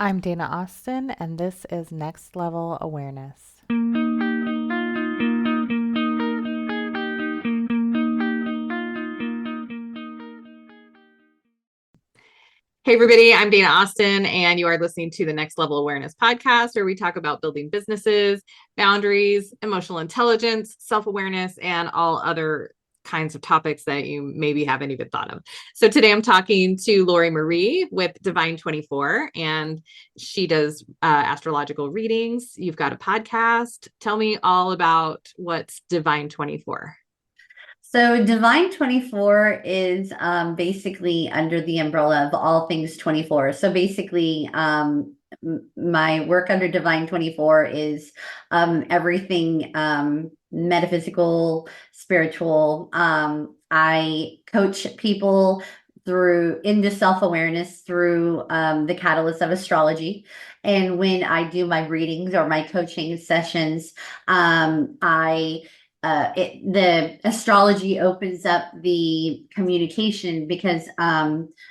I'm Dana Austin, and this is Next Level Awareness. Hey, everybody, I'm Dana Austin, and you are listening to the Next Level Awareness podcast, where we talk about building businesses, boundaries, emotional intelligence, self awareness, and all other kinds of topics that you maybe haven't even thought of. So today I'm talking to Lori Marie with Divine 24, and she does astrological readings. You've got a podcast. Tell me all about what's Divine 24. So Divine 24 is basically under the umbrella of all things 24. So basically, my work under Divine 24 is everything metaphysical, spiritual. I coach people through into self-awareness through the catalyst of astrology. And when I do my readings or my coaching sessions, the astrology opens up the communication because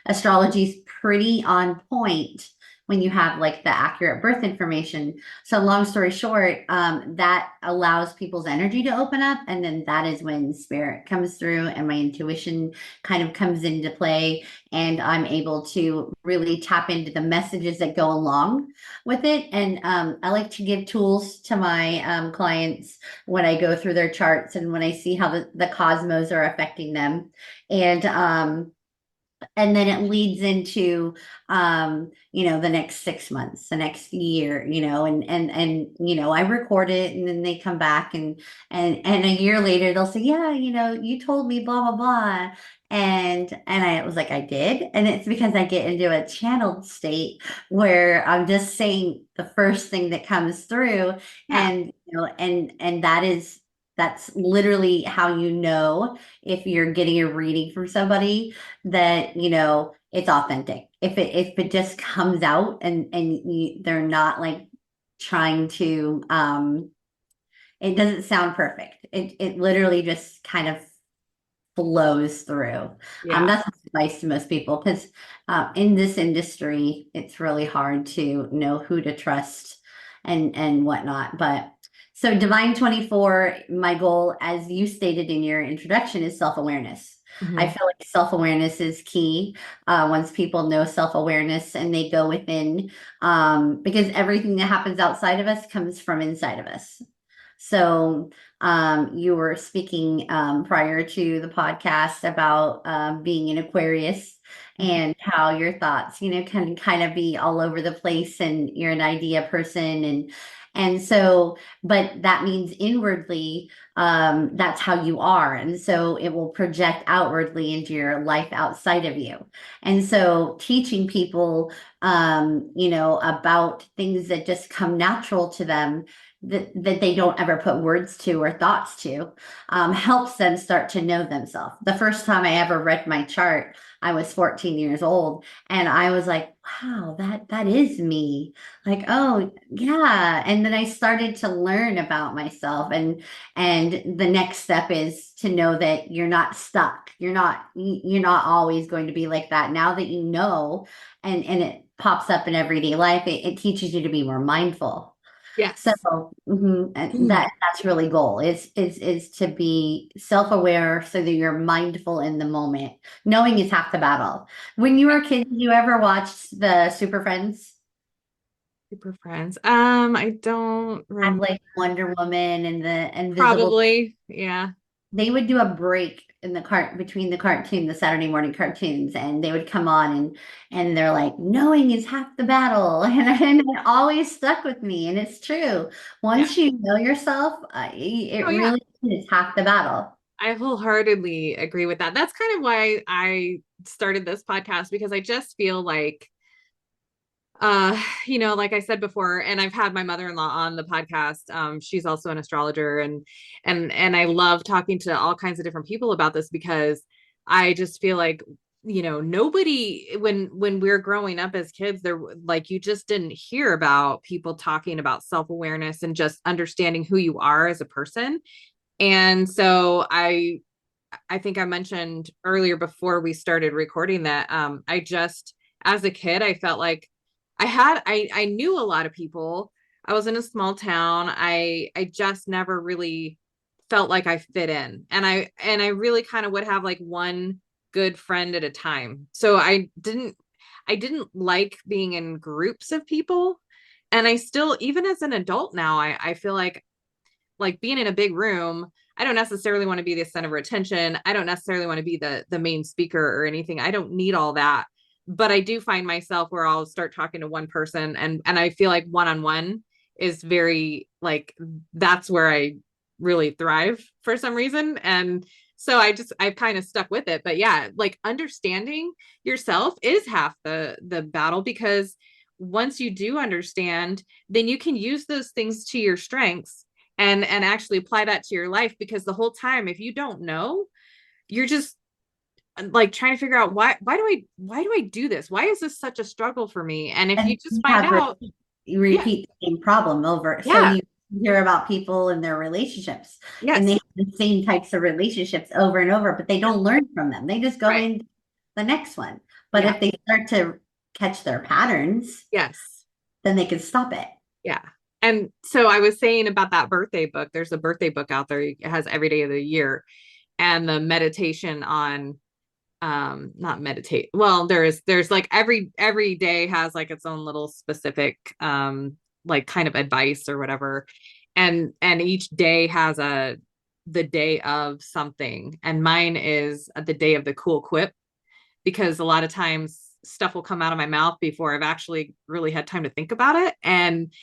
astrology is pretty on point when you have like the accurate birth information. So long story short, that allows people's energy to open up, and then that is when spirit comes through and my intuition kind of comes into play, and I'm able to really tap into the messages that go along with it. And I like to give tools to my clients when I go through their charts and when I see how the cosmos are affecting them. And then it leads into the next 6 months, the next year, and I record it, and then they come back, and a year later they'll say, yeah, you told me blah blah blah. And I was like, I did. And it's because I get into a channeled state where I'm just saying the first thing that comes through. Yeah. And that's literally how you know if you're getting a reading from somebody, that it's authentic. If it just comes out, and they're not like trying to it doesn't sound perfect. It literally just kind of flows through. Yeah. That's advice to most people, because in this industry it's really hard to know who to trust and whatnot. But so Divine 24, my goal, as you stated in your introduction, is self-awareness. I Mhm. feel like self-awareness is key. Once people know self-awareness and they go within, because everything that happens outside of us comes from inside of us. So you were speaking prior to the podcast about being an Aquarius, Mhm. and how your thoughts, can kind of be all over the place, and you're an idea person, and so, but that means inwardly, that's how you are, and so it will project outwardly into your life outside of you. And so, teaching people, about things that just come natural to them, that they don't ever put words to or thoughts to, helps them start to know themselves. The first time I ever read my chart, I was 14 years old, and I was like, wow, that is me. Like, oh yeah. And then I started to learn about myself, and the next step is to know that you're not stuck. You're not always going to be like that. Now that you know, and it pops up in everyday life, it teaches you to be more mindful. So Yes. and that's really goal, is to be self-aware so that you're mindful in the moment. Knowing is half the battle. When you were a kid, did you ever watch the Super Friends? Super Friends. I don't Had remember. like Wonder Woman and the Invisible. Probably. Yeah. They would do a break in the cart between the Saturday morning cartoons, and they would come on, and they're like, knowing is half the battle. And it always stuck with me, and it's true. Yeah. Once you know yourself, it Oh, yeah. really is half the battle. I wholeheartedly agree with that. That's kind of why I started this podcast, because I just feel like like I said before, and I've had my mother-in-law on the podcast. She's also an astrologer, and I love talking to all kinds of different people about this, because I just feel like, nobody, when we're growing up as kids, there, like, you just didn't hear about people talking about self-awareness and just understanding who you are as a person. And so I think I mentioned earlier before we started recording that I just, as a kid, I felt like I knew a lot of people. I was in a small town. I just never really felt like I fit in. And I really kind of would have like one good friend at a time. So I didn't like being in groups of people. And I still, even as an adult now, I feel like being in a big room, I don't necessarily want to be the center of attention. I don't necessarily want to be the main speaker or anything. I don't need all that. But I do find myself where I'll start talking to one person, and I feel like one-on-one is very like, that's where I really thrive for some reason. And so I've kind of stuck with it. But yeah, like understanding yourself is half the battle, because once you do understand, then you can use those things to your strengths and actually apply that to your life. Because the whole time, if you don't know, you're just like trying to figure out why do I do this? Why is this such a struggle for me? And if And you just find out, you yeah, repeat the same problem over. So yeah, you hear about people and their relationships, and they yes, have the same types of relationships over and over, but they don't learn from them. They just go right, in the next one. But yeah, if they start to catch their patterns, yes, then they can stop it. yeah. And so I was saying about that birthday book. There's a birthday book out there. It has every day of the year, and the meditation on not meditate, well, there's like every day has like its own little specific like kind of advice or whatever. And each day has the day of something, and mine is the day of the cool quip, because a lot of times stuff will come out of my mouth before I've actually really had time to think about it. And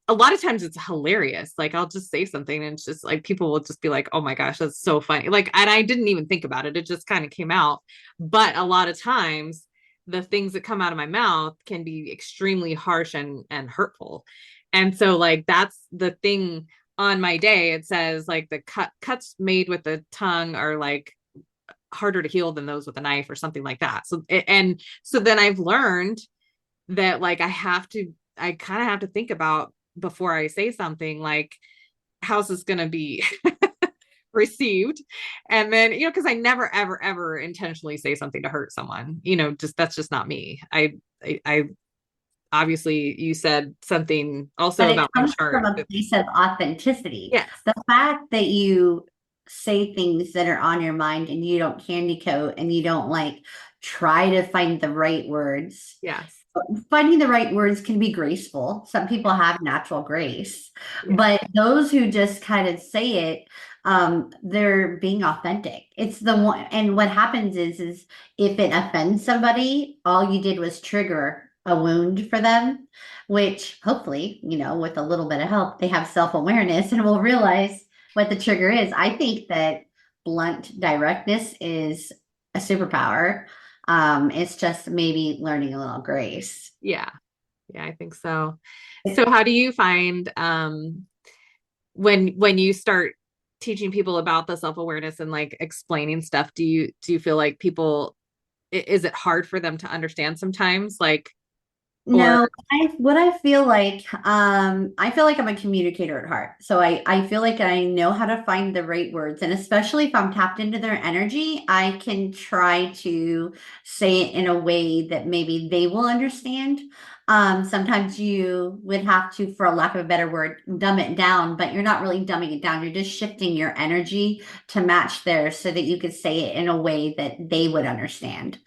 a lot of times it's hilarious. Like I'll just say something and it's just like people will just be like, oh my gosh, that's so funny. Like, and I didn't even think about it. It just kind of came out. But a lot of times the things that come out of my mouth can be extremely harsh and hurtful. And so like that's the thing on my day. It says like the cuts made with the tongue are like harder to heal than those with a knife or something like that. So and so then I've learned that like I kind of have to think about before I say something, like how's this going to be received. And then because I never ever intentionally say something to hurt someone. Just that's just not me. I obviously, you said something also But it about my comes from chart. a place of authenticity. Yes, The fact that you say things that are on your mind and you don't candy coat and you don't like try to find the right words. yes, Finding the right words can be graceful. Some people have natural grace, yeah, but those who just kind of say it, they're being authentic. It's the one, and what happens is if it offends somebody, all you did was trigger a wound for them, which hopefully, with a little bit of help, they have self-awareness and will realize what the trigger is. I think that blunt directness is a superpower. It's just maybe learning a little grace. yeah, yeah, I think so. So how do you find when you start teaching people about the self-awareness and like explaining stuff, do you feel like people, is it hard for them to understand sometimes, like, or No, I feel like I'm a communicator at heart. So I feel like I know how to find the right words. And especially if I'm tapped into their energy, I can try to say it in a way that maybe they will understand. Sometimes you would have to, for a lack of a better word, dumb it down, but you're not really dumbing it down. You're just shifting your energy to match theirs so that you could say it in a way that they would understand.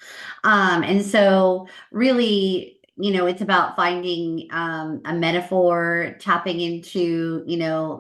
And so really, it's about finding a metaphor, tapping into,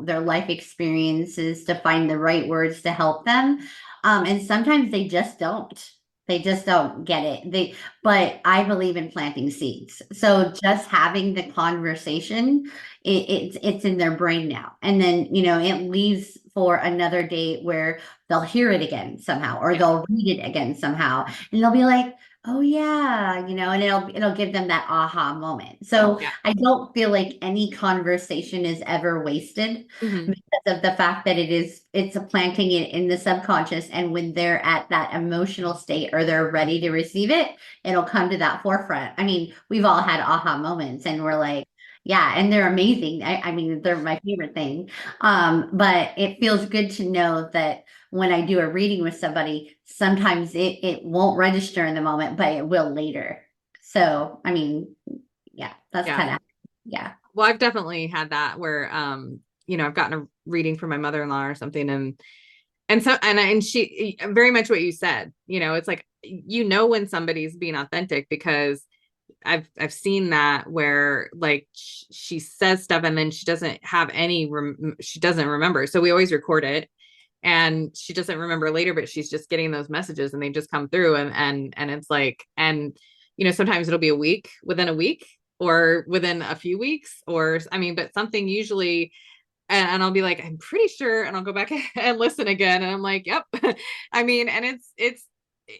their life experiences to find the right words to help them. And sometimes they just don't. They just don't get it. But I believe in planting seeds. So just having the conversation, it's in their brain now. And then, it leaves for another date where they'll hear it again somehow, or yeah, they'll read it again somehow. And they'll be like, oh yeah, and it'll give them that aha moment. So yeah, I don't feel like any conversation is ever wasted hmm, because of the fact that it's a planting it in the subconscious, and when they're at that emotional state or they're ready to receive it, it'll come to that forefront. I mean, we've all had aha moments and we're like, yeah, and they're amazing. I mean, they're my favorite thing. But it feels good to know that when I do a reading with somebody, sometimes it won't register in the moment, but it will later. So, I mean, Yeah. That's Yeah. kind of, yeah. Well, I've definitely had that where, I've gotten a reading from my mother-in-law or something, and she very much what you said, it's like, when somebody's being authentic, because I've seen that where like she says stuff and then she doesn't have she doesn't remember. So we always record it and she doesn't remember later, but she's just getting those messages and they just come through, and it's like, and sometimes it'll be within a week or within a few weeks, or I mean, but something usually, and I'll be like, I'm pretty sure, and I'll go back and listen again, and I'm like, yep. I mean, and it's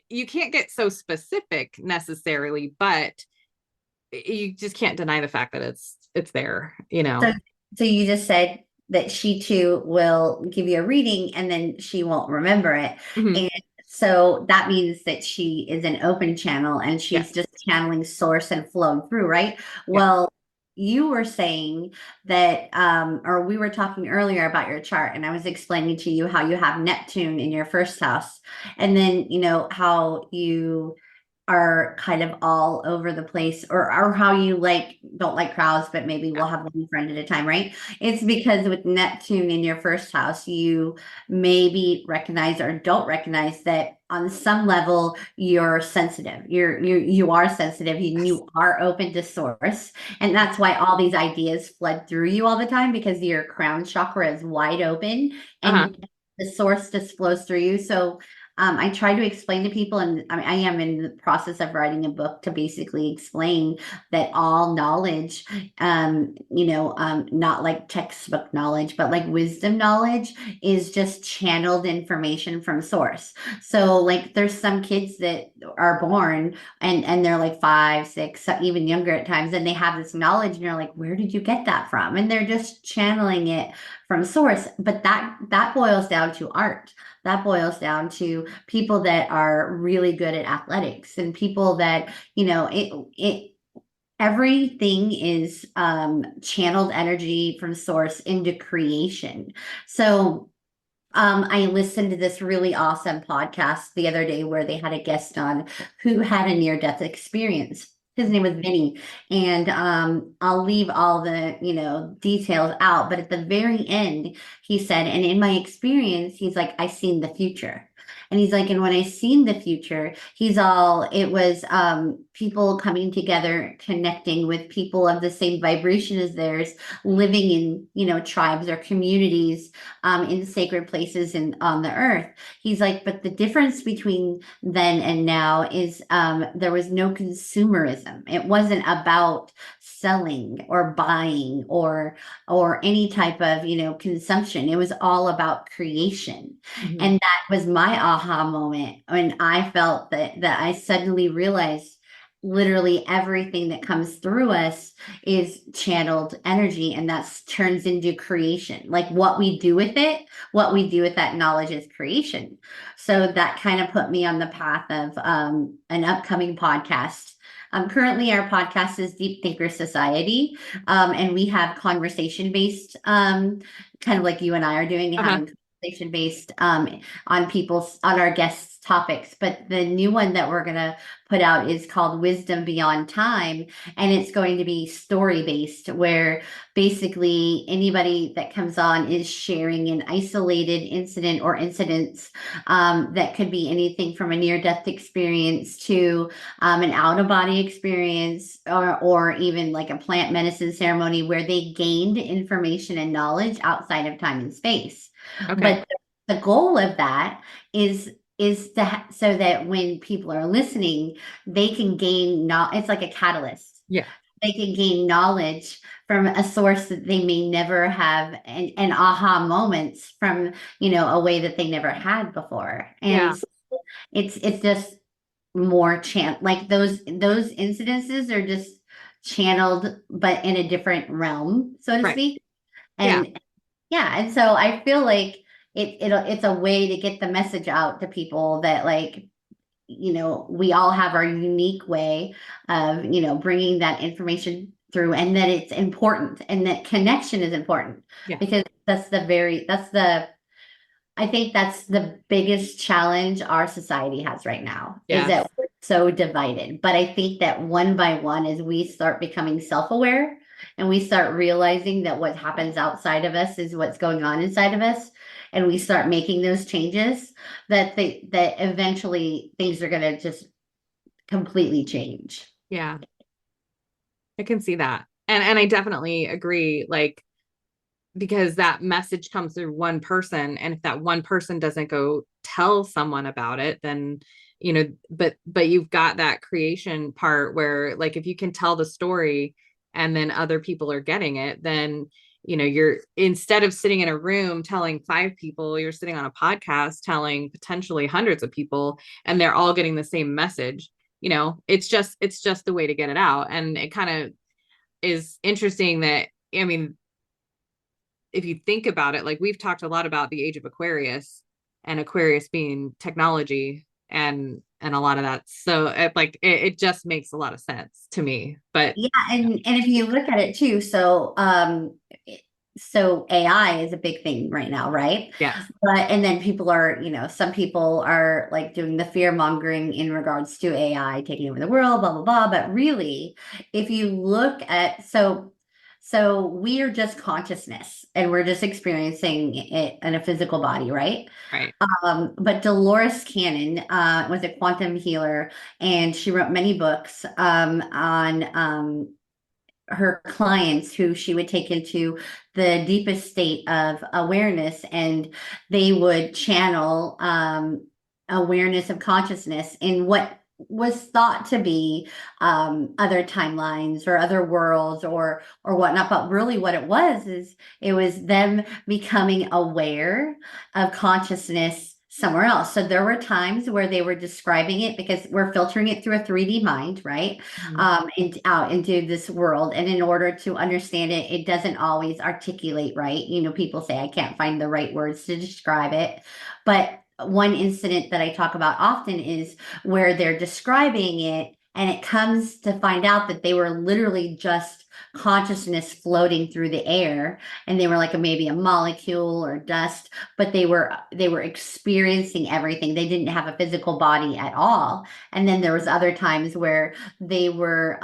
you can't get so specific necessarily, but you just can't deny the fact that it's there. So you just said that she too will give you a reading and then she won't remember it. Mhm. And so that means that she is an open channel and she's Yes. just channeling source and flowing through, right? Yeah. Well, you were saying that, or we were talking earlier about your chart, and I was explaining to you how you have Neptune in your first house, and then, how you are kind of all over the place, or how you don't like crowds, but maybe we'll have one friend at a time, right? It's because with Neptune in your first house, you maybe recognize or don't recognize that on some level you're sensitive. You are sensitive, and you are open to source. And that's why all these ideas flood through you all the time, because your crown chakra is wide open Uh-huh. and the source just flows through you. So I try to explain to people, and I am in the process of writing a book to basically explain that all knowledge, not like textbook knowledge, but like wisdom knowledge, is just channeled information from source. So like there's some kids that are born and they're like 5, 6, even younger at times, and they have this knowledge and you're like, where did you get that from? And they're just channeling it from source. But that boils down to art. That boils down to people that are really good at athletics, and people that, everything is channeled energy from source into creation. So I listened to this really awesome podcast the other day where they had a guest on who had a near-death experience. His name was Vinny, and I'll leave all the details out. But at the very end, he said, "And in my experience, he's like, I seen the future." And he's like, and when I seen the future, it was people coming together, connecting with people of the same vibration as theirs, living in, tribes or communities, in sacred places and on the earth. He's like, but the difference between then and now is there was no consumerism. It wasn't about selling or buying or any type of consumption. It was all about creation. Mhm. And that was my aha moment when I felt that I suddenly realized literally everything that comes through us is channeled energy, and that's turns into creation. Like what we do with that knowledge is creation. So that kind of put me on the path of an upcoming podcast. Currently our podcast is Deep Thinker Society, and we have conversation based, kind of like you and I are doing, Uh-huh. having conversation based on our guests topics. But the new one that we're gonna put out is called Wisdom Beyond Time, and it's going to be story based, where basically anybody that comes on is sharing an isolated incident or incidents, that could be anything from a near death experience to an out of body experience, or even like a plant medicine ceremony where they gained information and knowledge outside of time and space. Okay. But the goal of that is so that when people are listening, they can gain it's like a catalyst. Yeah. They can gain knowledge from a source that they may never have, and aha moments from a way that they never had before. Yeah. And it's just more like those incidences are just channeled, but in a different realm, so to Right. speak. Yeah. And yeah, and so I feel like it's a way to get the message out to people that, like, we all have our unique way of, bringing that information through, and that it's important, and that connection is important. Yeah. Because I think that's the biggest challenge our society has right now, is Yes. that we're so divided. But I think that one by one, as we start becoming self-aware and we start realizing that what happens outside of us is what's going on inside of us, and we start making those changes, that eventually things are going to just completely change. Yeah, I can see that. And I definitely agree, like, because that message comes through one person, and if that one person doesn't go tell someone about it, then but you've got that creation part where, like, if you can tell the story and then other people are getting it, then you're, instead of sitting in a room telling 5 people, you're sitting on a podcast telling potentially hundreds of people, and they're all getting the same message. It's just the way to get it out. And it kind of is interesting that, I mean, if you think about it, like, we've talked a lot about the age of Aquarius, and Aquarius being technology and a lot of that. So it just makes a lot of sense to me. But Yeah, and if you look at it too, so AI is a big thing right now, right? yes. But and then people are, some people are like doing the fear mongering in regards to AI taking over the world, blah blah blah. But really, if you look at so we are just consciousness and we're just experiencing it in a physical body, right? Right. But Dolores Cannon was a quantum healer, and she wrote many books on her clients who she would take into the deepest state of awareness, and they would channel awareness of consciousness in what was thought to be other timelines or other worlds or whatnot. But really what it was is it was them becoming aware of consciousness somewhere else. So there were times where they were describing it, because we're filtering it through a 3D mind, right? And out into this world. And in order to understand it, it doesn't always articulate right. People say, I can't find the right words to describe it. But one incident that I talk about often is where they're describing it, and it comes to find out that they were literally just consciousness floating through the air, and they were like maybe a molecule or dust, but they were experiencing everything. They didn't have a physical body at all. And then there was other times where they were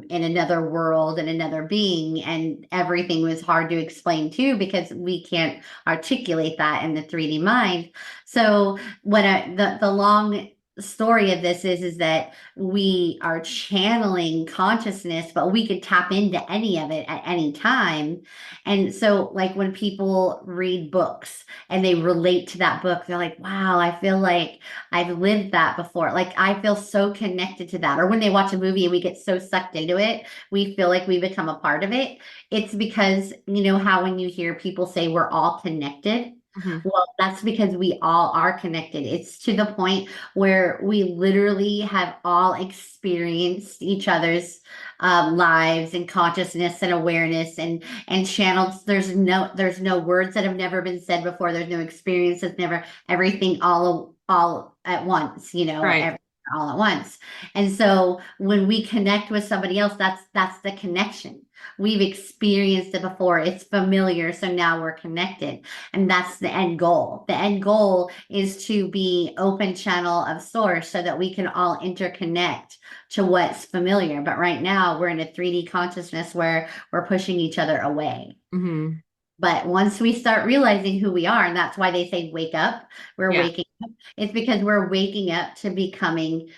in another world and another being, and everything was hard to explain too, because we can't articulate that in the 3D mind. So the long story of this is that we are channeling consciousness, but we could tap into any of it at any time. And so, like, when people read books and they relate to that book, they're like, wow, I feel like I've lived that before. Like, I feel so connected to that. Or when they watch a movie and we get so sucked into it, we feel like we become a part of it. It's because, how when you hear people say we're all connected, Mhm. well, that's because we all are connected. It's to the point where we literally have all experienced each other's lives and consciousness and awareness and channels. There's no words that have never been said before. There's no experience that's never everything all at once. Right. All at once. And so when we connect with somebody else, that's the connection. We've experienced it before. It's familiar. So now we're connected. And that's the end goal. The end goal is to be open channel of source so that we can all interconnect to what's familiar. But right now we're in a 3D consciousness where we're pushing each other away. Mhm. But once we start realizing who we are, and that's why they say wake up, we're Yeah. waking up. It's because we're waking up to becoming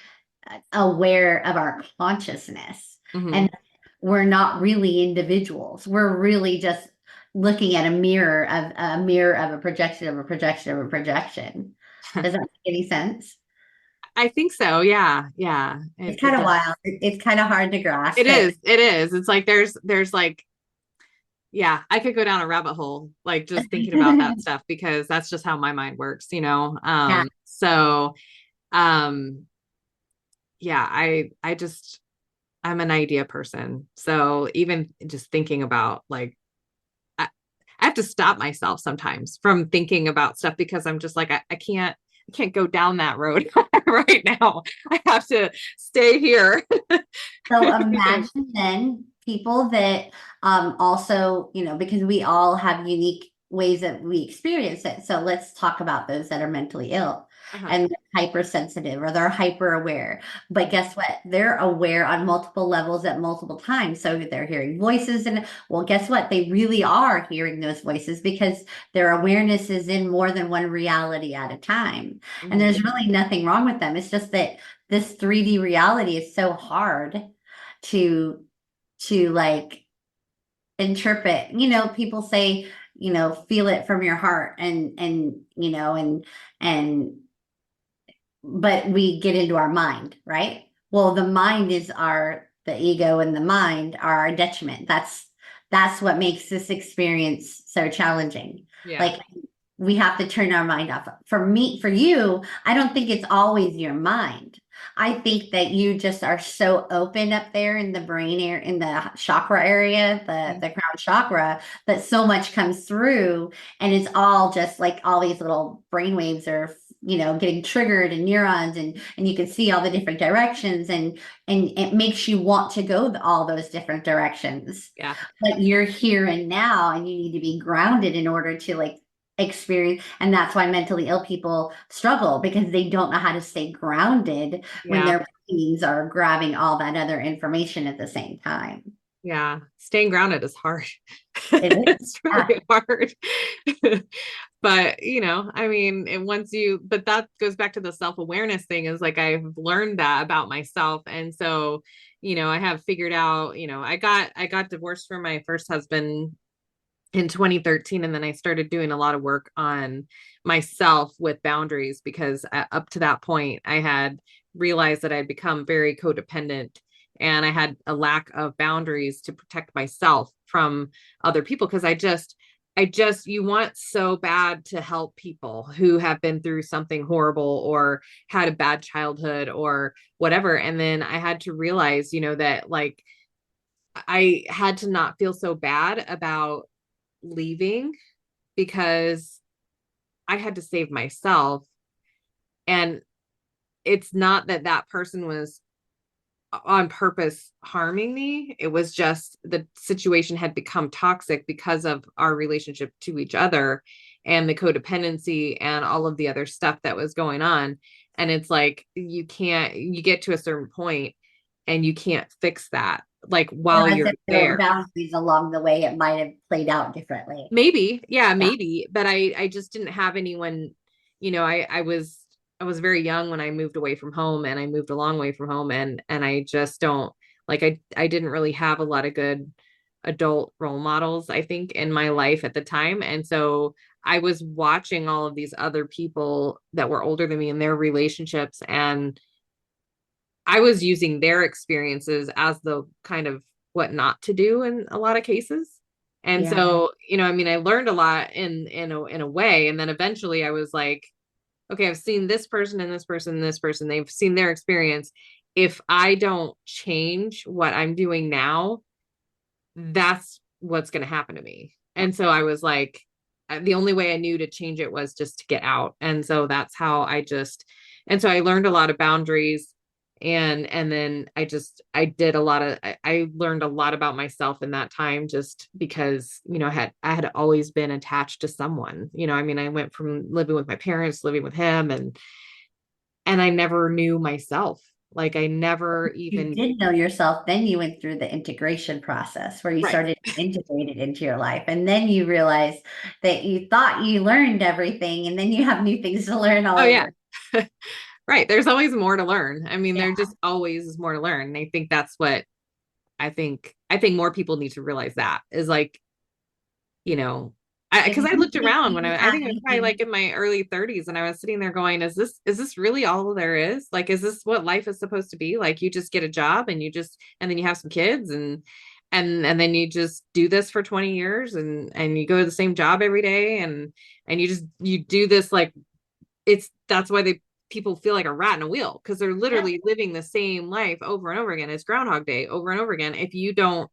aware of our consciousness. Mhm. And we're not really individuals. We're really just looking at a mirror of a projection of a projection of a projection. Does that make any sense? I think so. Yeah. Yeah. It's It kind of does. wild. It's kind of hard to grasp It it. is. It is. It's like there's like, yeah, I could go down a rabbit hole, like, just thinking about that stuff, because that's just how my mind works. Yeah. So um yeah, I'm an idea person. So even just thinking about, like, I have to stop myself sometimes from thinking about stuff, because I'm just like, I can't go down that road right now. I have to stay here. So imagine then people that also, because we all have unique ways that we experience it. So let's talk about those that are mentally ill. Uh-huh. and they're hypersensitive or they're hyper aware. But guess what? They're aware on multiple levels at multiple times. So they're hearing voices, and well, guess what? They really are hearing those voices because their awareness is in more than one reality at a time. And Mhm. there's really nothing wrong with them. It's just that this 3D reality is so hard to like interpret. People say, feel it from your heart, and but we get into our mind, right? Well, the mind is the ego, and the mind are our detriment. That's what makes this experience so challenging. Yeah. Like, we have to turn our mind off. For you, I don't think it's always your mind. I think that you just are so open up there in the brain area, in the chakra area, the crown chakra, that so much comes through, and it's all just like all these little brain waves are, getting triggered, and neurons, and you can see all the different directions, and it makes you want to go all those different directions. Yeah. But you're here and now, and you need to be grounded in order to like experience. And that's why mentally ill people struggle, because they don't know how to stay grounded when Yeah. their brains are grabbing all that other information at the same time. Yeah. Staying grounded is hard. It is. It's Yeah. really hard. But, I mean, but that goes back to the self-awareness thing, is like, I've learned that about myself. And so, I have figured out, I got divorced from my first husband in 2013, and then I started doing a lot of work on myself with boundaries, because up to that point I had realized that I'd become very codependent, and I had a lack of boundaries to protect myself from other people, because I just you want so bad to help people who have been through something horrible or had a bad childhood or whatever. And then I had to realize, that like I had to not feel so bad about leaving, because I had to save myself. And it's not that that person was on purpose harming me. It was just the situation had become toxic because of our relationship to each other and the codependency and all of the other stuff that was going on. And it's like, you get to a certain point and you can't fix that, like, while Whereas you're if there were there. boundaries along the way, it might have played out differently. Maybe, yeah, Yeah. maybe, but I just didn't have anyone. I was very young when I moved away from home, and I moved a long way from home, and I just don't, like, I didn't really have a lot of good adult role models, I think, in my life at the time. And so I was watching all of these other people that were older than me in their relationships, and I was using their experiences as the kind of what not to do in a lot of cases. And Yeah. so, I mean, I learned a lot in a way. And then eventually I was like, okay, I've seen this person and this person and this person. They've seen their experience. If I don't change what I'm doing now, that's what's going to happen to me. And so I was like, the only way I knew to change it was just to get out. And so that's how and so I learned a lot of boundaries. And then I did a lot of, I learned a lot about myself in that time, just because, I had always been attached to someone. I mean, I went from living with my parents, living with him, and I never knew myself. Like, I never You even, did know yourself, then you went through the integration process where you right. started to integrate it into your life. And then you realize that you thought you learned everything, and then you have new things to learn all Oh yeah. over. Right. There's always more to learn. I mean, Yeah. there just always is more to learn. And I think that's what I think more people need to realize, that is like, you know, If because I you looked think around when you I have think I was probably anything, like in my early 30s, and I was sitting there going, is this really all there is? Like, is this what life is supposed to be? Like, you just get a job and then you have some kids, and then you just do this for 20 years, and you go to the same job every day, and you do this, like, that's why people feel like a rat in a wheel, because they're yeah, literally living the same life over and over again. It's Groundhog Day over and over again. If you don't,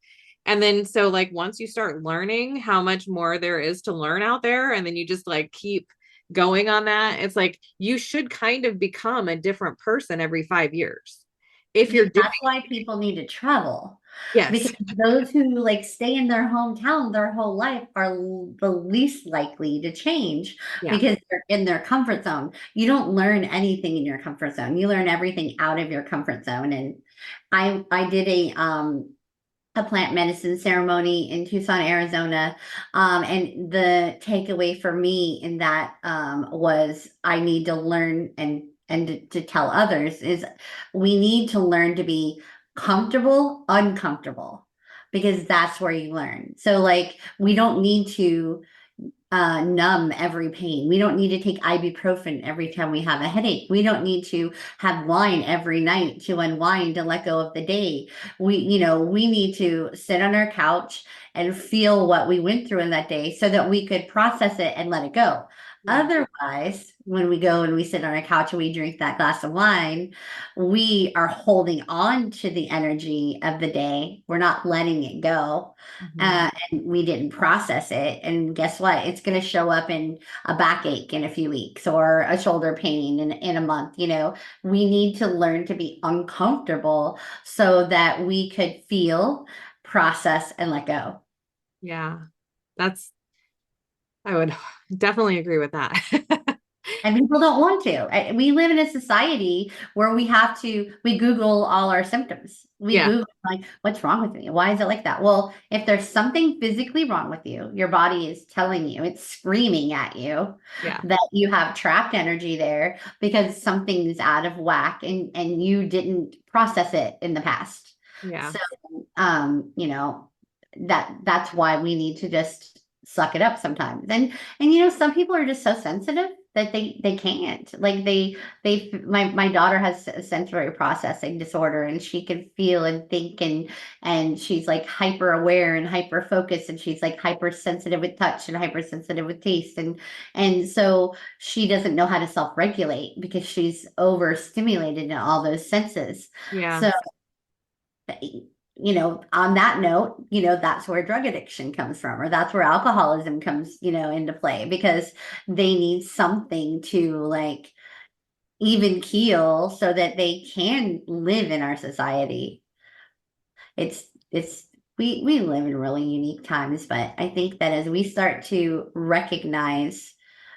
and then so, like, once you start learning how much more there is to learn out there, and then you just like keep going on that, it's like you should kind of become a different person every 5 years if you're doing. that's why people need to travel. Yes. Because those who like stay in their hometown their whole life are the least likely to change Yeah. because they're in their comfort zone. You don't learn anything in your comfort zone. You learn everything out of your comfort zone. And I did a plant medicine ceremony in Tucson, Arizona. And the takeaway for me in that was I need to learn and to tell others is we need to learn to be comfortable, uncomfortable, because that's where you learn. So like we don't need to numb every pain. We don't need to take ibuprofen every time we have a headache. We don't need to have wine every night to unwind to let go of the day. We need to sit on our couch and feel what we went through in that day so that we could process it and let it go. Yeah. Otherwise, when we go and we sit on our couch and we drink that glass of wine, we are holding on to the energy of the day. We're not letting it go. Mhm. And we didn't process it. And guess what? It's going to show up in a backache in a few weeks or a shoulder pain in a month. We need to learn to be uncomfortable so that we could feel, process, and let go. Yeah. That's, I would definitely agree with that. And people don't want to. We live in a society where we Google all our symptoms. We Yeah. Google, like, what's wrong with me? Why is it like that? Well, if there's something physically wrong with you, your body is telling you, it's screaming at you Yeah. that you have trapped energy there because something's out of whack and you didn't process it in the past. Yeah. So, that's why we need to just suck it up sometimes. And some people are just so sensitive that they can't. Like my daughter has a sensory processing disorder, and she can feel and think, and she's like hyper aware and hyper focused, and she's like hypersensitive with touch and hypersensitive with taste, and so she doesn't know how to self-regulate because she's overstimulated in all those senses. Yeah. So on that note, that's where drug addiction comes from, or that's where alcoholism comes, into play, because they need something to like even keel so that they can live in our society. It's we live in really unique times, but I think that as we start to recognize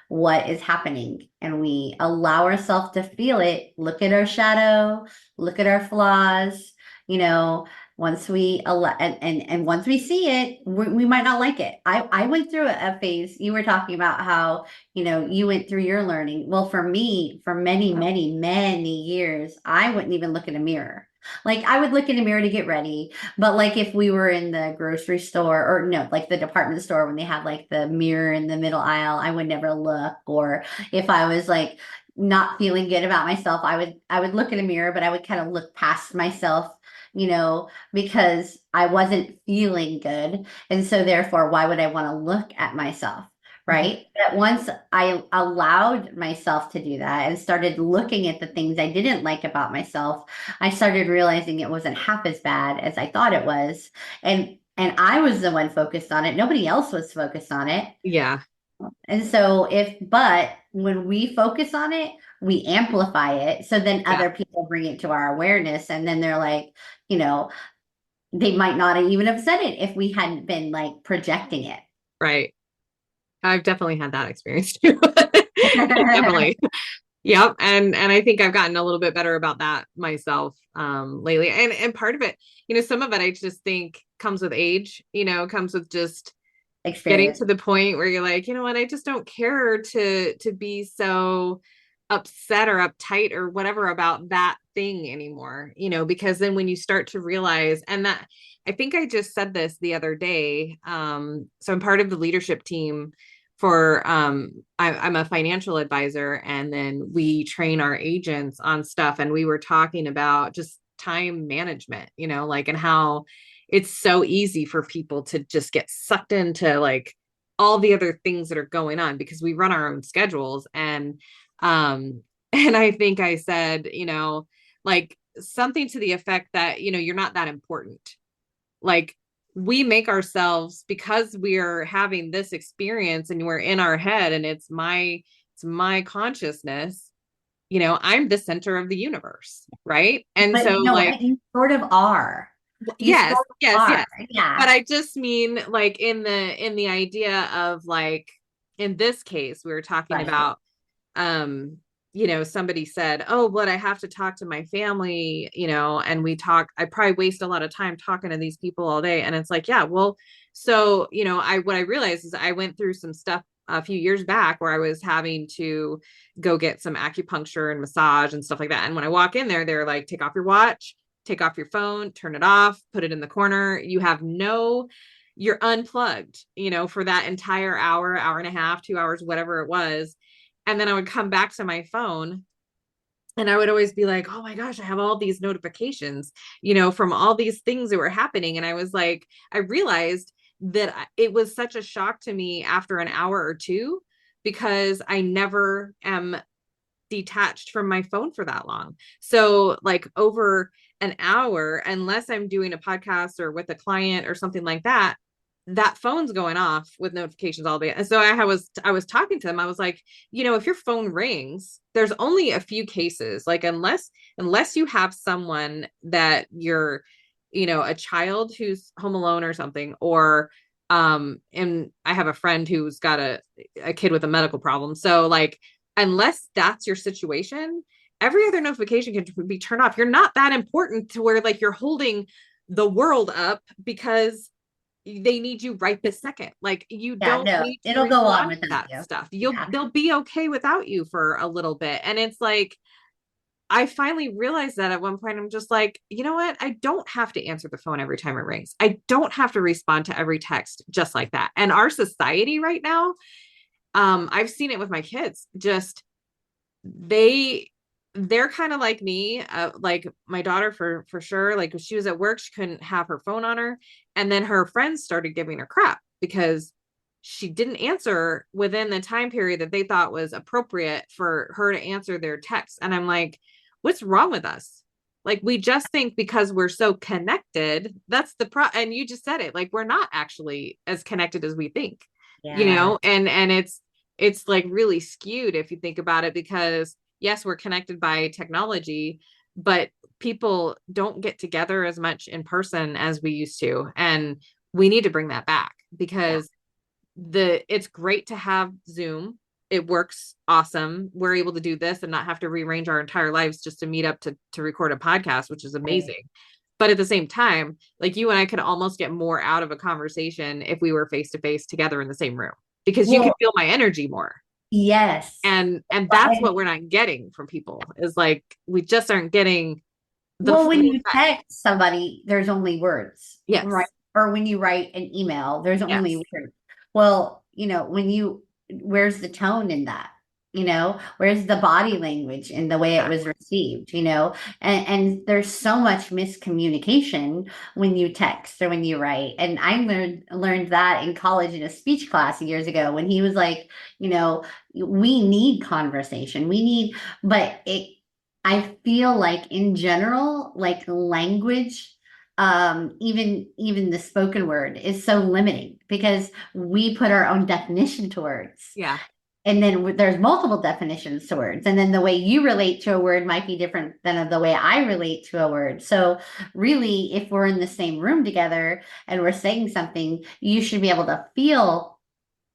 what is happening and we allow ourselves to feel it, look at our shadow, look at our flaws, you know, once we allow and once we see it, we might not like it. I went through a phase. You were talking about how, you went through your learning. Well, for me, for many, many, many years, I wouldn't even look in a mirror. Like I would look in a mirror to get ready, but like if we were in the grocery store or no, like the department store when they have like the mirror in the middle aisle, I would never look. Or if I was like not feeling good about myself, I would look in a mirror, but I would kind of look past myself, because I wasn't feeling good. And so therefore, why would I want to look at myself? Mhm. Right. But once I allowed myself to do that and started looking at the things I didn't like about myself, I started realizing it wasn't half as bad as I thought it was. And I was the one focused on it. Nobody else was focused on it. Yeah. And so but when we focus on it, we amplify it. So then Yeah. other people bring it to our awareness. And then they're like, you know, they might not have even have said it if we hadn't been like projecting it. Right. I've definitely had that experience too. Definitely. Yep. And I think I've gotten a little bit better about that myself lately. And part of it, some of it I just think comes with age, comes with just getting Experience. to the point where you're like, you know what, I just don't care to be so upset or uptight or whatever about that thing anymore, because then when you start to realize, and that I think I just said this the other day. So I'm part of the leadership team for I'm a financial advisor, and then we train our agents on stuff, and we were talking about just time management, like, and how it's so easy for people to just get sucked into like all the other things that are going on because we run our own schedules. Um and I think I said, like something to the effect that, you're not that important. Like we make ourselves, because we're having this experience and we're in our head and it's my consciousness, I'm the center of the universe, right? And But so you know like what? You sort of are. You Yes, scroll yes, far. yes. Yeah. But I just mean like in the idea of like in this case, we were talking Right. about somebody said, "Oh, but I have to talk to my family," and I probably waste a lot of time talking to these people all day. And it's like, yeah, well, so, what I realized is I went through some stuff a few years back where I was having to go get some acupuncture and massage and stuff like that. And when I walk in there, they're like, take off your watch, take off your phone, turn it off, put it in the corner. You're unplugged, for that entire hour, hour and a half, 2 hours, whatever it was. And then I would come back to my phone and I would always be like, oh my gosh, I have all these notifications, from all these things that were happening. And I was like, I realized that it was such a shock to me after an hour or two, because I never am detached from my phone for that long. So like over an hour, unless I'm doing a podcast or with a client or something like that, that phone's going off with notifications all day. And so I was talking to them. I was like, if your phone rings, there's only a few cases, like unless you have someone that you're, a child who's home alone or something, or and I have a friend who's got a kid with a medical problem. So like unless that's your situation, every other notification can be turned off. You're not that important to where like you're holding the world up because they need you right this second. Like you Yeah, don't no, need to it'll go on respond to without that you. stuff. Yeah. They'll be okay without you for a little bit. And it's like I finally realized that at one point. I'm just like, you know what? I don't have to answer the phone every time it rings. I don't have to respond to every text just like that. And our society right now, I've seen it with my kids. Just they're kind of like me, like my daughter for sure. Like if she was at work, she couldn't have her phone on her, and then her friends started giving her crap because she didn't answer within the time period that they thought was appropriate for her to answer their texts. And I'm like, what's wrong with us? Like we just think because we're so connected, that's and you just said it, like we're not actually as connected as we think, Yeah. and it's like really skewed if you think about it, because yes, we're connected by technology, but people don't get together as much in person as we used to. And we need to bring that back, Yeah. because it's great to have Zoom. It works awesome. We're able to do this and not have to rearrange our entire lives just to meet up to record a podcast, which is Right. amazing. But at the same time, like you and I could almost get more out of a conversation if we were face to face together in the same room, because you can Well, feel my energy more. yes. And But that's what we're not getting from people, is like we just aren't getting the well, when full you effect. text somebody, there's only words, right? Yes. Or when you write an email, there's only Yes. words. Well, where's the tone in that? Where's the body language in the way it was Exactly. received, And there's so much miscommunication when you text or when you write. And I learned that in college in a speech class years ago, when he was like, we need conversation. But I feel like in general, like language, even the spoken word is so limiting because we put our own definition to words. Yeah. And then there's multiple definitions to words. And then the way you relate to a word might be different than the way I relate to a word. So really, if we're in the same room together and we're saying something, you should be able to feel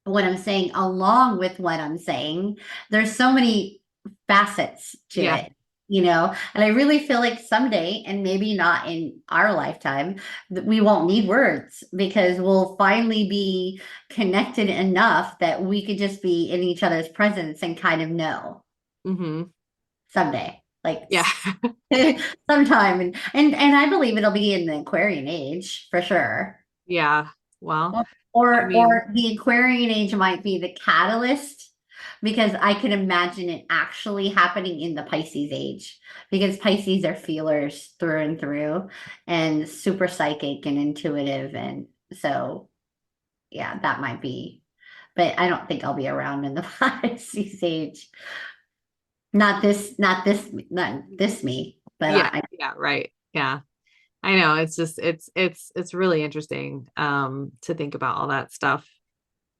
what I'm saying along with what I'm saying. There's so many facets to Yeah. it. And I really feel like someday, and maybe not in our lifetime, that we won't need words because we'll finally be connected enough that we could just be in each other's presence and kind of know Mm-hmm. someday. Like Yeah. sometime. And I believe it'll be in the Aquarian age for sure. Yeah. Well, I mean, Or the Aquarian age might be the catalyst, because I can imagine it actually happening in the Pisces age, because Pisces are feelers through and through and super psychic and intuitive. And so, yeah, that might be, but I don't think I'll be around in the Pisces age. Not this me, but yeah, yeah, right. Yeah. I know. It's just it's really interesting to think about all that stuff.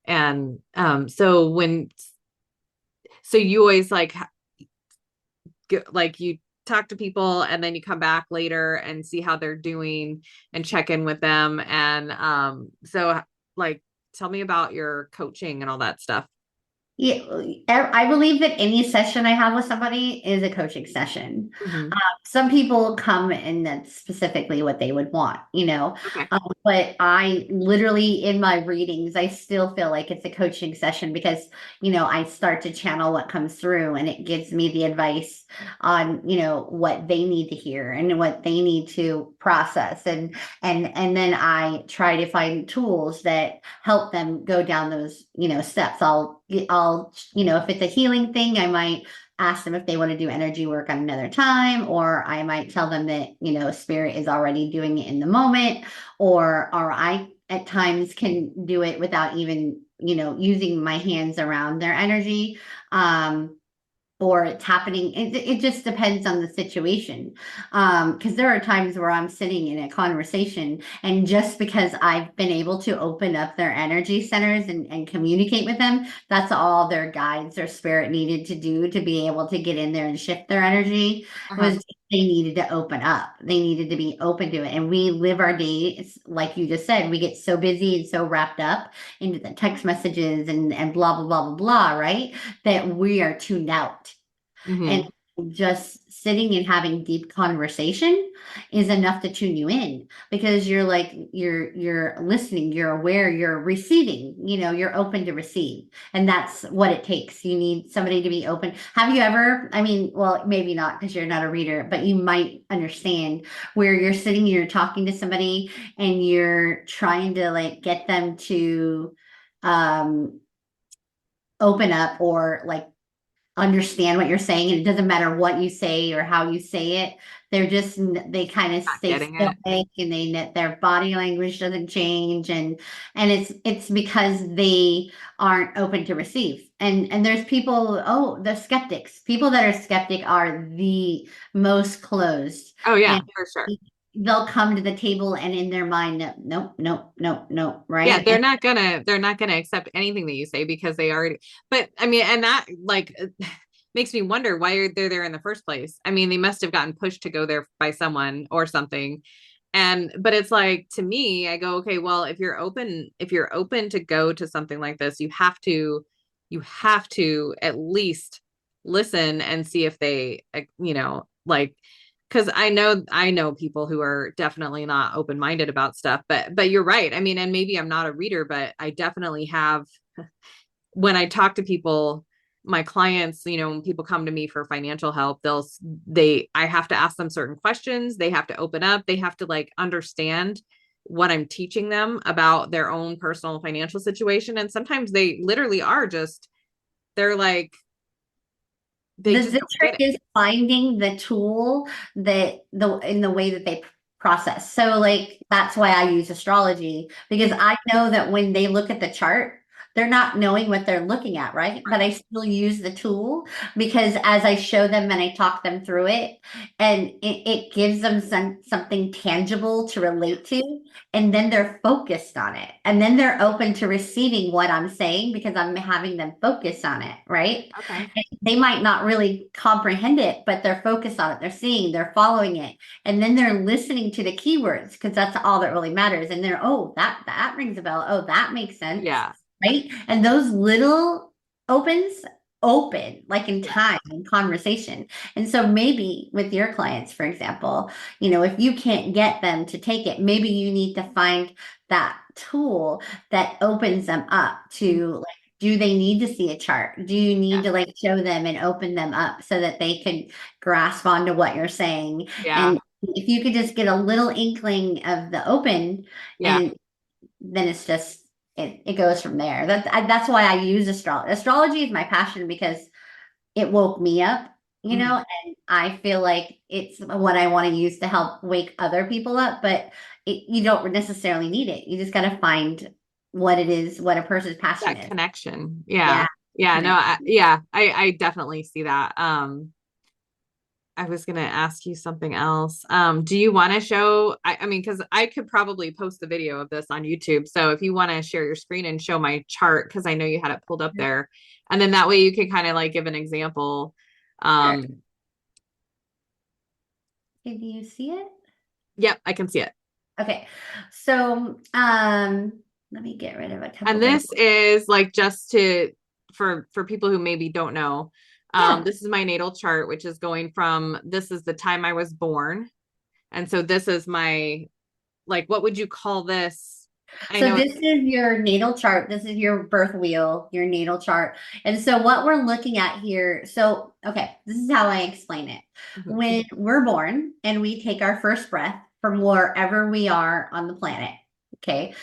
And so you always like you talk to people and then you come back later and see how they're doing and check in with them. And so like, tell me about your coaching and all that stuff. Yeah, I believe that any session I have with somebody is a coaching session. Mm-hmm. Some people come and that's specifically what they would want, Okay. but I literally in my readings, I still feel like it's a coaching session because, I start to channel what comes through and it gives me the advice on, what they need to hear and what they need to process. And then I try to find tools that help them go down those, steps. I'll, if it's a healing thing, I might ask them if they want to do energy work on another time, or I might tell them that, spirit is already doing it in the moment, or I at times can do it without even, using my hands around their energy. Or it's happening. It just depends on the situation. Because there are times where I'm sitting in a conversation, and just because I've been able to open up their energy centers and communicate with them, that's all their guides or spirit needed to do to be able to get in there and shift their energy. Uh-huh. Was they needed to open up. They needed to be open to it. And we live our days, like you just said, we get so busy and so wrapped up into the text messages and blah, blah, blah, blah, blah, right? That we are tuned out. And Mm-hmm. just sitting and having deep conversation is enough to tune you in because you're like you're listening, you're aware, you're receiving, you're open to receive. And that's what it takes. You need somebody to be open. Have you ever, I mean, well, maybe not because you're not a reader, but you might understand where you're sitting, you're talking to somebody and you're trying to like get them to um open up or like understand what you're saying, and it doesn't matter what you say or how you say it. They kind of Not stay getting it. stoic and their body language doesn't change, and it's because they aren't open to receive. And there's people, oh, the skeptics, people that are skeptic are the most closed, Oh yeah, and for sure. they'll come to the table and in their mind, nope, nope, nope, nope, Yeah, right? they're not gonna accept anything that you say because they already, but I mean, and that like makes me wonder why they're there in the first place. I mean, they must have gotten pushed to go there by someone or something. And but it's like to me, I go, okay, well, if you're open to go to something like this, you have to at least listen and see if they, like because I know people who are definitely not open-minded about stuff, but you're right. I mean, and maybe I'm not a reader, but I definitely have when I talk to people, my clients, when people come to me for financial help, I have to ask them certain questions. They have to open up. They have to like understand what I'm teaching them about their own personal financial situation. And sometimes they literally are just, they're like, they just The don't trick get it. is finding the tool that in the way that they process. So like that's why I use astrology because I know that when they look at the chart, they're not knowing what they're looking at, right? But I still use the tool because as I show them and I talk them through it, and it gives them something tangible to relate to, and then they're focused on it. And then they're open to receiving what I'm saying because I'm having them focus on it, right? Okay. They might not really comprehend it, but they're focused on it. They're seeing, they're following it. And then they're listening to the keywords because that's all that really matters. And they're, oh, that rings a bell. Oh, that makes sense. Yeah. Right. And those little opens open like in Yeah. time and conversation. And so maybe with your clients, for example, if you can't get them to take it, maybe you need to find that tool that opens them up to like, do they need to see a chart? Do you need Yeah. to like show them and open them up so that they can grasp onto what you're saying? Yeah. And if you could just get a little inkling of the open, Yeah. and then it's just it goes from there. That's why I use astrology. Astrology is my passion because it woke me up, Mhm. and I feel like it's what I want to use to help wake other people up. But you don't necessarily need it. You just got to find what it is, what a person's passion That is. connection. Yeah. Yeah, Yeah. No, connect. I definitely see that. I was gonna ask you something else. Do you want to show? I mean, because I could probably post the video of this on YouTube. So if you want to share your screen and show my chart, because I know you had it pulled up there, and then that way you can kind of like give an example. Sure. Um, Can you see it? Yep, I can see it. Okay. So, let me get rid of a couple And little. this is like just to for people who maybe don't know. Yeah. This is my natal chart, which is going from this is the time I was born. And so this is my like what would you call this? I So know this is your natal chart. This is your birth wheel, your natal chart. And so what we're looking at here, so okay, this is how I explain it. Mhm. When we're born and we take our first breath from wherever we are on the planet, okay,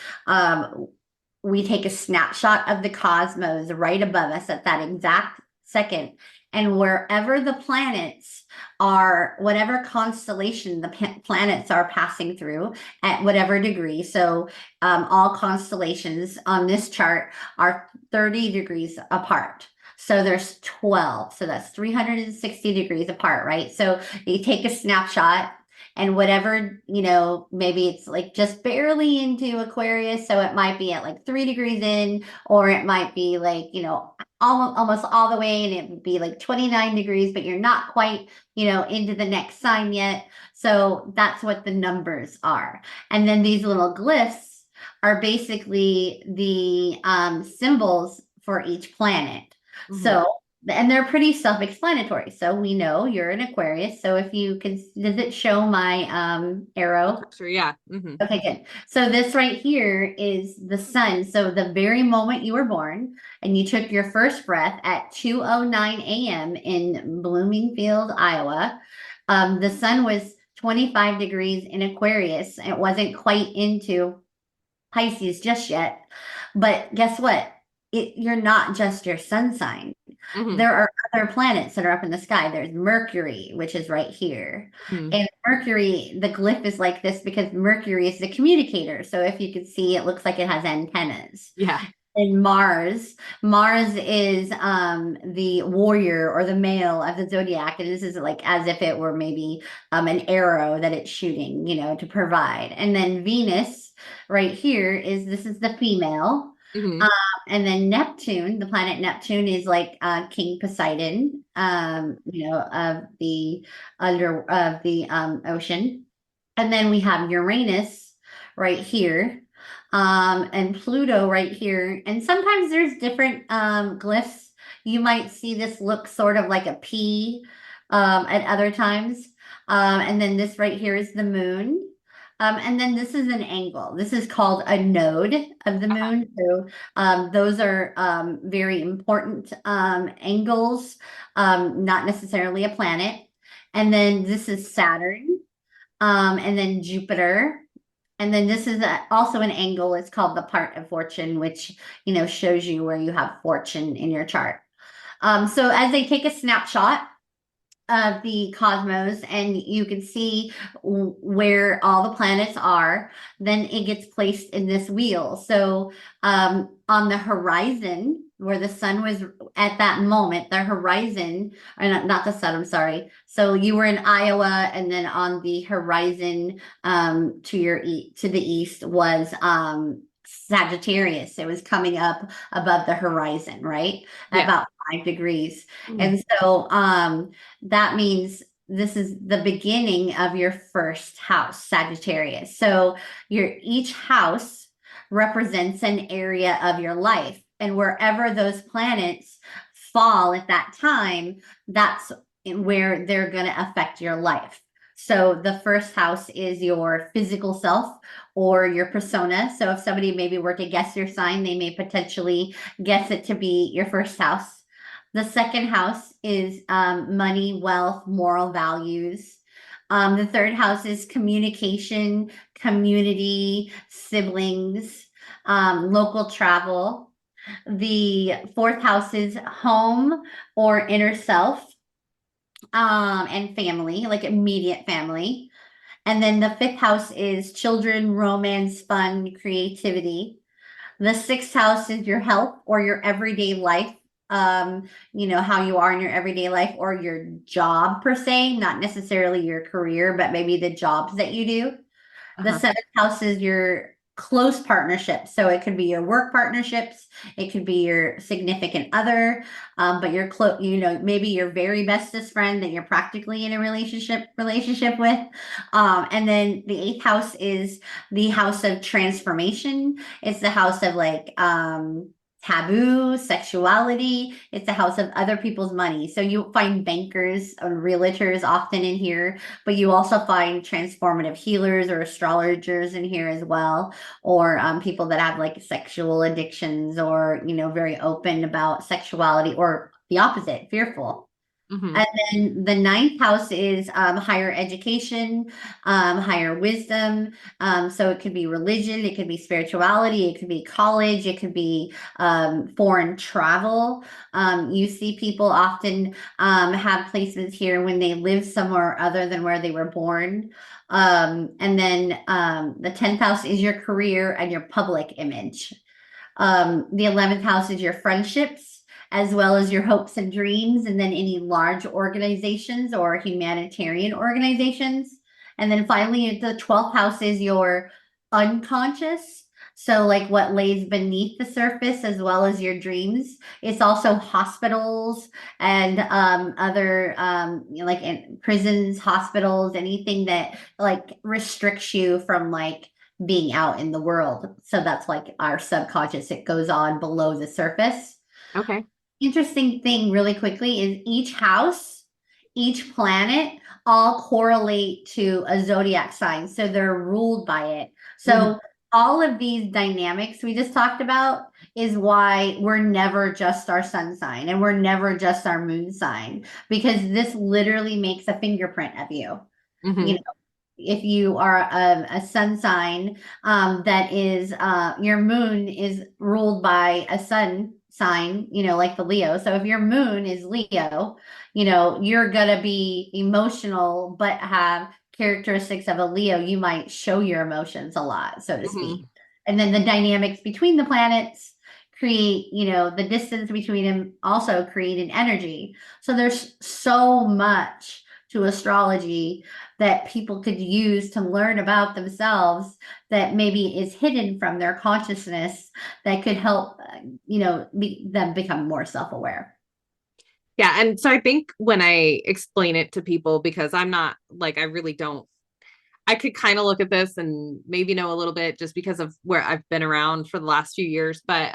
we take a snapshot of the cosmos right above us at that exact second. And wherever the planets are, whatever constellation the planets are passing through at whatever degree. So all constellations on this chart are 30 degrees apart. So there's 12. So that's 360 degrees apart, right? So you take a snapshot and whatever, maybe it's like just barely into Aquarius. So it might be at like 3 degrees in, or it might be like, almost all the way, and it would be like 29 degrees, but you're not quite, into the next sign yet. So that's what the numbers are. And then these little glyphs are basically the symbols for each planet. Mhm. So, and they're pretty self-explanatory. So we know you're an Aquarius. So if you can, does it show my arrow? Sure, yeah. Mhm. Okay, good. So this right here is the sun. So the very moment you were born and you took your first breath at 2:09 a.m. in Bloomingfield, Iowa, the sun was 25 degrees in Aquarius. It wasn't quite into Pisces just yet. But guess what? You're not just your sun sign. Mhm. There are other planets that are up in the sky. There's Mercury, which is right here. Mhm. And Mercury, the glyph is like this because Mercury is the communicator. So if you can see, it looks like it has antennas. Yeah. And Mars is the warrior or the male of the zodiac. And this is like as if it were maybe an arrow that it's shooting, to provide. And then Venus right here this is the female. Mhm. And then Neptune, the planet Neptune is like King Poseidon, of the ocean. And then we have Uranus right here, and Pluto right here. And sometimes there's different glyphs. You might see this look sort of like a P at other times. And then this right here is the moon. And then this is an angle. This is called a node of the moon. So those are very important angles, not necessarily a planet. And then this is Saturn, and then Jupiter. And then this is also an angle. It's called the part of fortune, which, shows you where you have fortune in your chart. So as they take a snapshot of the cosmos and you can see where all the planets are, then it gets placed in this wheel. So on the horizon where the sun was at that moment, the horizon, or not the sun, I'm sorry. So you were in Iowa, and then on the horizon to the east was Sagittarius. It was coming up above the horizon, right? At Yeah. about 5 degrees. Mhm. And so that means this is the beginning of your first house, Sagittarius. So each house represents an area of your life. And wherever those planets fall at that time, that's where they're going to affect your life. So the first house is your physical self or your persona. So if somebody maybe were to guess your sign, they may potentially guess it to be your first house. The second house is money, wealth, moral values. The third house is communication, community, siblings, local travel. The fourth house is home or inner self, and family, like immediate family. And then the fifth house is children, romance, fun, creativity. The sixth house is your health or your everyday life. How you are in your everyday life or your job per se, not necessarily your career, but maybe the jobs that you do. The Uh-huh. seventh house is your close partnerships. So it could be your work partnerships, it could be your significant other, but you're close, maybe your very bestest friend that you're practically in a relationship with. And then the eighth house is the house of transformation. It's the house of like taboo, sexuality. It's the house of other people's money. So you find bankers or realtors often in here, but you also find transformative healers or astrologers in here as well, or people that have like sexual addictions or, very open about sexuality, or the opposite, fearful. Mm-hmm. And then the ninth house is higher education, higher wisdom. So it could be religion, it could be spirituality, it could be college, it could be foreign travel. You see people often have placements here when they live somewhere other than where they were born. And then the 10th house is your career and your public image. The 11th house is your friendships, as well as your hopes and dreams, and then any large organizations or humanitarian organizations. And then finally, the 12th house is your unconscious. So, like what lays beneath the surface, as well as your dreams. It's also hospitals and other, like in prisons, hospitals, anything that like restricts you from like being out in the world. So that's like our subconscious. It goes on below the surface. Okay. Interesting thing really quickly is each house, each planet all correlate to a zodiac sign. So they're ruled by it. So Mhm. all of these dynamics we just talked about is why we're never just our sun sign and we're never just our moon sign, because this literally makes a fingerprint of you. You Mhm. if you are a sun sign, that is your moon is ruled by a sun sign, like the Leo. So if your moon is Leo, you're gonna be emotional but have characteristics of a Leo. You might show your emotions a lot, so to speak. Mhm. And then the dynamics between the planets create, the distance between them also create an energy. So there's so much to astrology that people could use to learn about themselves that maybe is hidden from their consciousness, that could help, them become more self-aware. Yeah. And so I think when I explain it to people, because I'm not like, I really don't, I could kind of look at this and maybe know a little bit just because of where I've been around for the last few years. But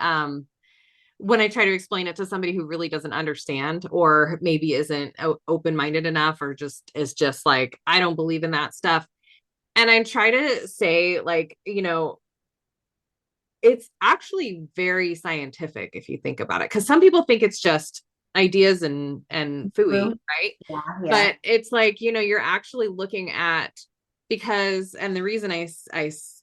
when I try to explain it to somebody who really doesn't understand, or maybe isn't open-minded enough, or just is just like, I don't believe in that stuff. And I try to say, like, it's actually very scientific if you think about it, because some people think it's just ideas and fooey, True. right? Yeah, yeah. But it's like, you're actually looking at, because, and the reason I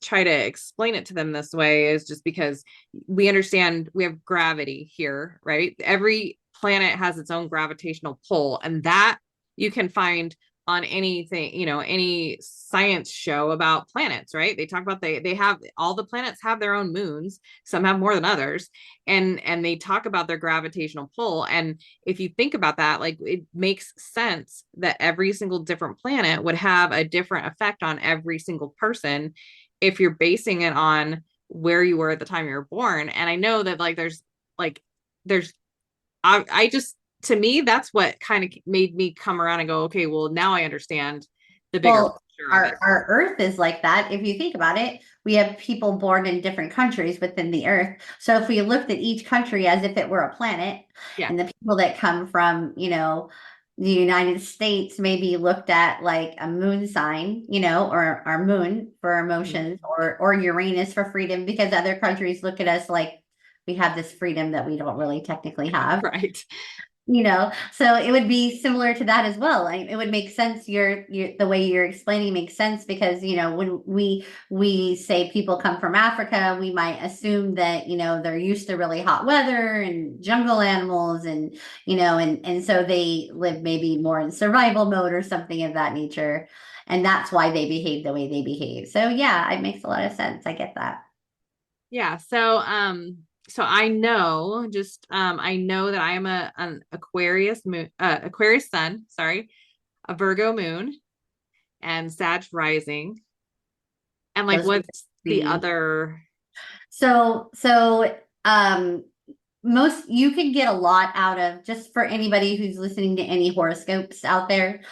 try to explain it to them this way is just because we understand we have gravity here, right? Every planet has its own gravitational pull, and that you can find on anything, any science show about planets, right? They talk about, they have, all the planets have their own moons, some have more than others, and they talk about their gravitational pull. And if you think about that, like, it makes sense that every single different planet would have a different effect on every single person if you're basing it on where you were at the time you were born. And I know that, like there's I just, to me, that's what kind of made me come around and go, okay, well, now I understand the bigger Well, picture of it. our Earth is like that. If you think about it, we have people born in different countries within the Earth. So if we looked at each country as if it were a planet, Yeah. and the people that come from, the United States maybe looked at like a moon sign, or our moon for Mhm. emotions, or Uranus for freedom, because other countries look at us like we have this freedom that we don't really technically have. Right. So it would be similar to that as well. It would make sense. The way you're explaining makes sense, because when we say people come from Africa, we might assume that they're used to really hot weather and jungle animals, and and so they live maybe more in survival mode or something of that nature, and that's why they behave the way they behave. So yeah, it makes a lot of sense. I get that. Yeah. So I know, I know that I am an Aquarius moon, Aquarius sun, sorry, a Virgo moon, and Sag rising. And like, Those are what's the other? So, most you can get a lot out of, just for anybody who's listening to any horoscopes out there.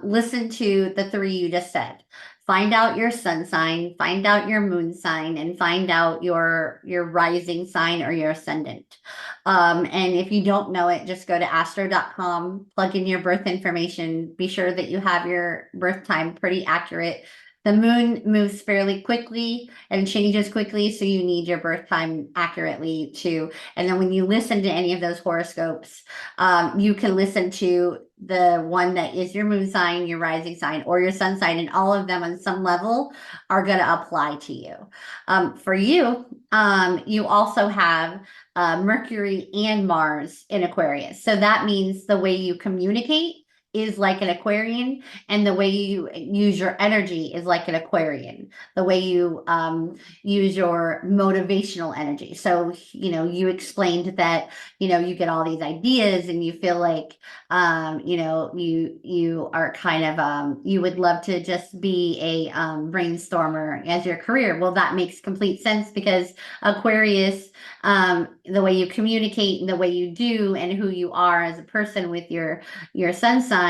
Listen to the three you just said. Find out your sun sign, find out your moon sign, and find out your rising sign or your ascendant. And if you don't know it, just go to astro.com, plug in your birth information, be sure that you have your birth time pretty accurate. The moon moves fairly quickly and changes quickly, so you need your birth time accurately too. And then when you listen to any of those horoscopes, you can listen to the one that is your moon sign, your rising sign, or your sun sign, and all of them on some level are going to apply to you. For you, you also have Mercury and Mars in Aquarius. So that means the way you communicate is like an Aquarian, and the way you use your energy is like an Aquarian. The way you use your motivational energy. So, you explained that, you get all these ideas and you feel like, you are kind of, you would love to just be a brainstormer as your career. Well, that makes complete sense, because Aquarius, the way you communicate and the way you do and who you are as a person with your sun sign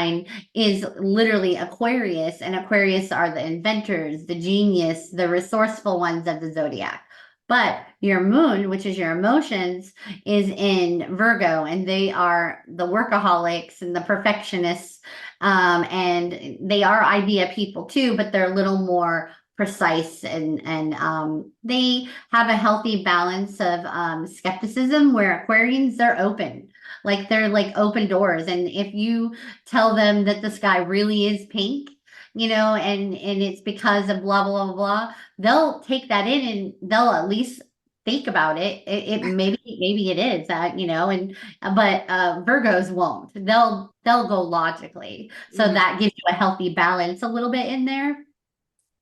is literally Aquarius, and Aquarius are the inventors, the genius, the resourceful ones of the zodiac. But your moon, which is your emotions, is in Virgo, and they are the workaholics and the perfectionists. And they are idea people too, but they're a little more precise, and they have a healthy balance of skepticism, where Aquarians, they're open. Like, they're like open doors. And if you tell them that the sky really is pink, and it's because of blah, blah, blah, blah, they'll take that in and they'll at least think about it. It maybe it is that, but Virgos won't. They'll go logically. So that gives you a healthy balance a little bit in there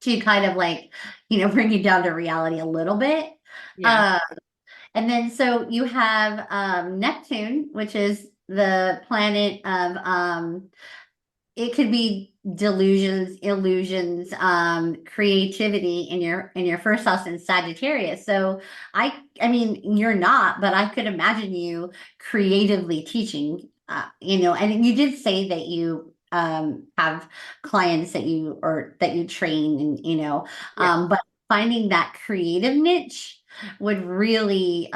to kind of like, bring you down to reality a little bit. Yeah. And then so you have Neptune, which is the planet of it could be delusions, illusions, creativity in your first house in Sagittarius. So I mean, you're not, but I could imagine you creatively teaching, and you did say that you have clients that you train, and but finding that creative niche would really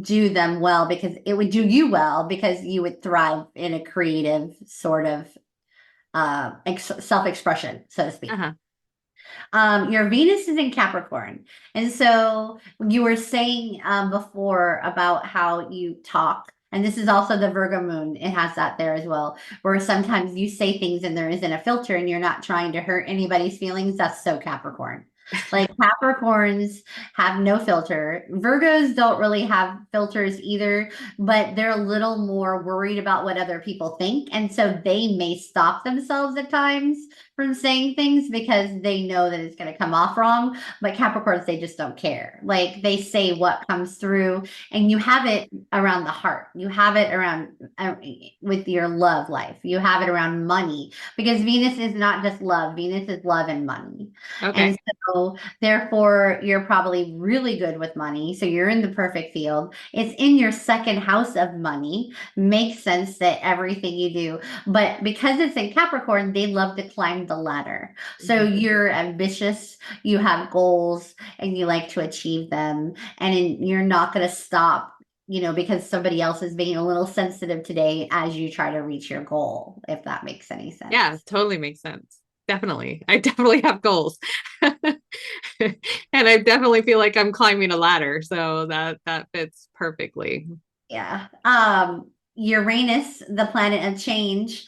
do them well, because it would do you well, because you would thrive in a creative sort of self-expression, so to speak. Your Venus is in Capricorn. And so you were saying before about how you talk. And this is also the Virgo moon. It has that there as well, where sometimes you say things and there isn't a filter and you're not trying to hurt anybody's feelings. That's so Capricorn. Like, Capricorns have no filter. Virgos don't really have filters either, but they're a little more worried about what other people think. And so they may stop themselves at times from saying things because they know that it's going to come off wrong. But Capricorns, they just don't care. Like, they say what comes through, and you have it around the heart. You have it around with your love life. You have it around money, because Venus is not just love. Venus is love and money. Okay. And so therefore, you're probably really good with money. So you're in the perfect field. It's in your second house of money. Makes sense that everything you do. But because it's in Capricorn, they love to climb the ladder. So you're ambitious, you have goals, and you like to achieve them. And you're not going to stop, because somebody else is being a little sensitive today as you try to reach your goal, if that makes any sense. Yeah, totally makes sense. Definitely. I definitely have goals. And I definitely feel like I'm climbing a ladder. So that fits perfectly. Yeah. Uranus, the planet of change,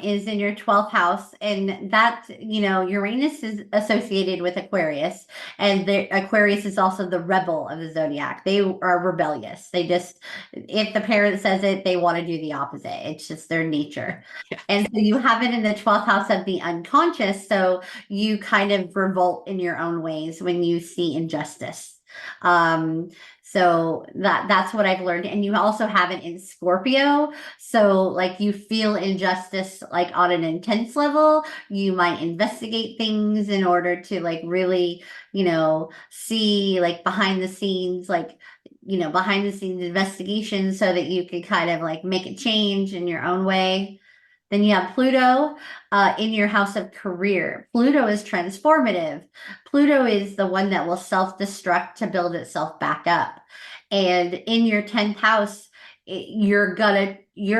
is in your 12th house. And that, Uranus is associated with Aquarius. And the Aquarius is also the rebel of the zodiac. They are rebellious. They just, if the parent says it, they want to do the opposite. It's just their nature. Yeah. And so you have it in the 12th house of the unconscious. So you kind of revolt in your own ways when you see injustice. So that's what I've learned. And you also have it in Scorpio. So like you feel injustice like on an intense level. You might investigate things in order to like really, see like behind the scenes investigation so that you could kind of like make a change in your own way. Then you have Pluto in your house of career. Pluto is transformative. Pluto is the one that will self destruct to build itself back up. And in your 10th house, your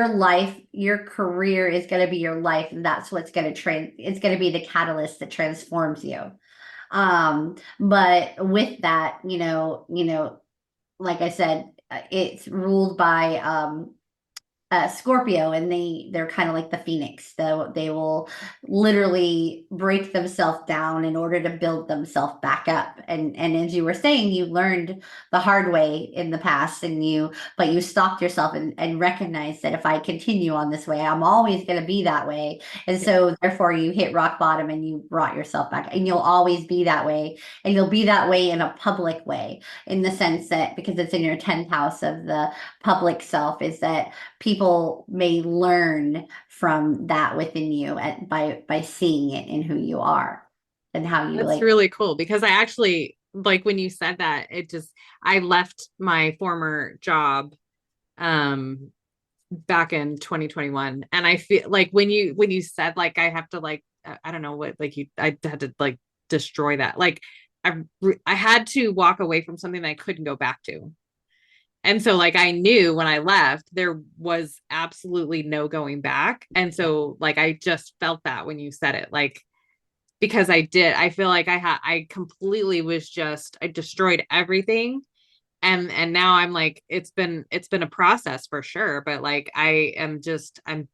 life, your career is going to be your life. And that's what's going to it's going to be the catalyst that transforms you. But with that, like I said, it's ruled by Scorpio, and they're kind of like the phoenix. They will literally break themselves down in order to build themselves back up. And as you were saying, you learned the hard way in the past, but you stopped yourself and recognized that if I continue on this way, I'm always going to be that way. And so therefore you hit rock bottom and you brought yourself back, and you'll always be that way. And you'll be that way in a public way, in the sense that because it's in your 10th house of the public self, is that people may learn from that within you by seeing it in who you are and how you That's like. really cool, because I actually, like, when you said that, I left my former job back in 2021, and I feel like when you said like I have to like I don't know what, like, I had to like destroy that, like I had to walk away from something that I couldn't go back to. And so like I knew when I left there was absolutely no going back. And so like I just felt that when you said it, like, because I feel like I completely I destroyed everything. And now I'm like, it's been a process for sure, but like I'm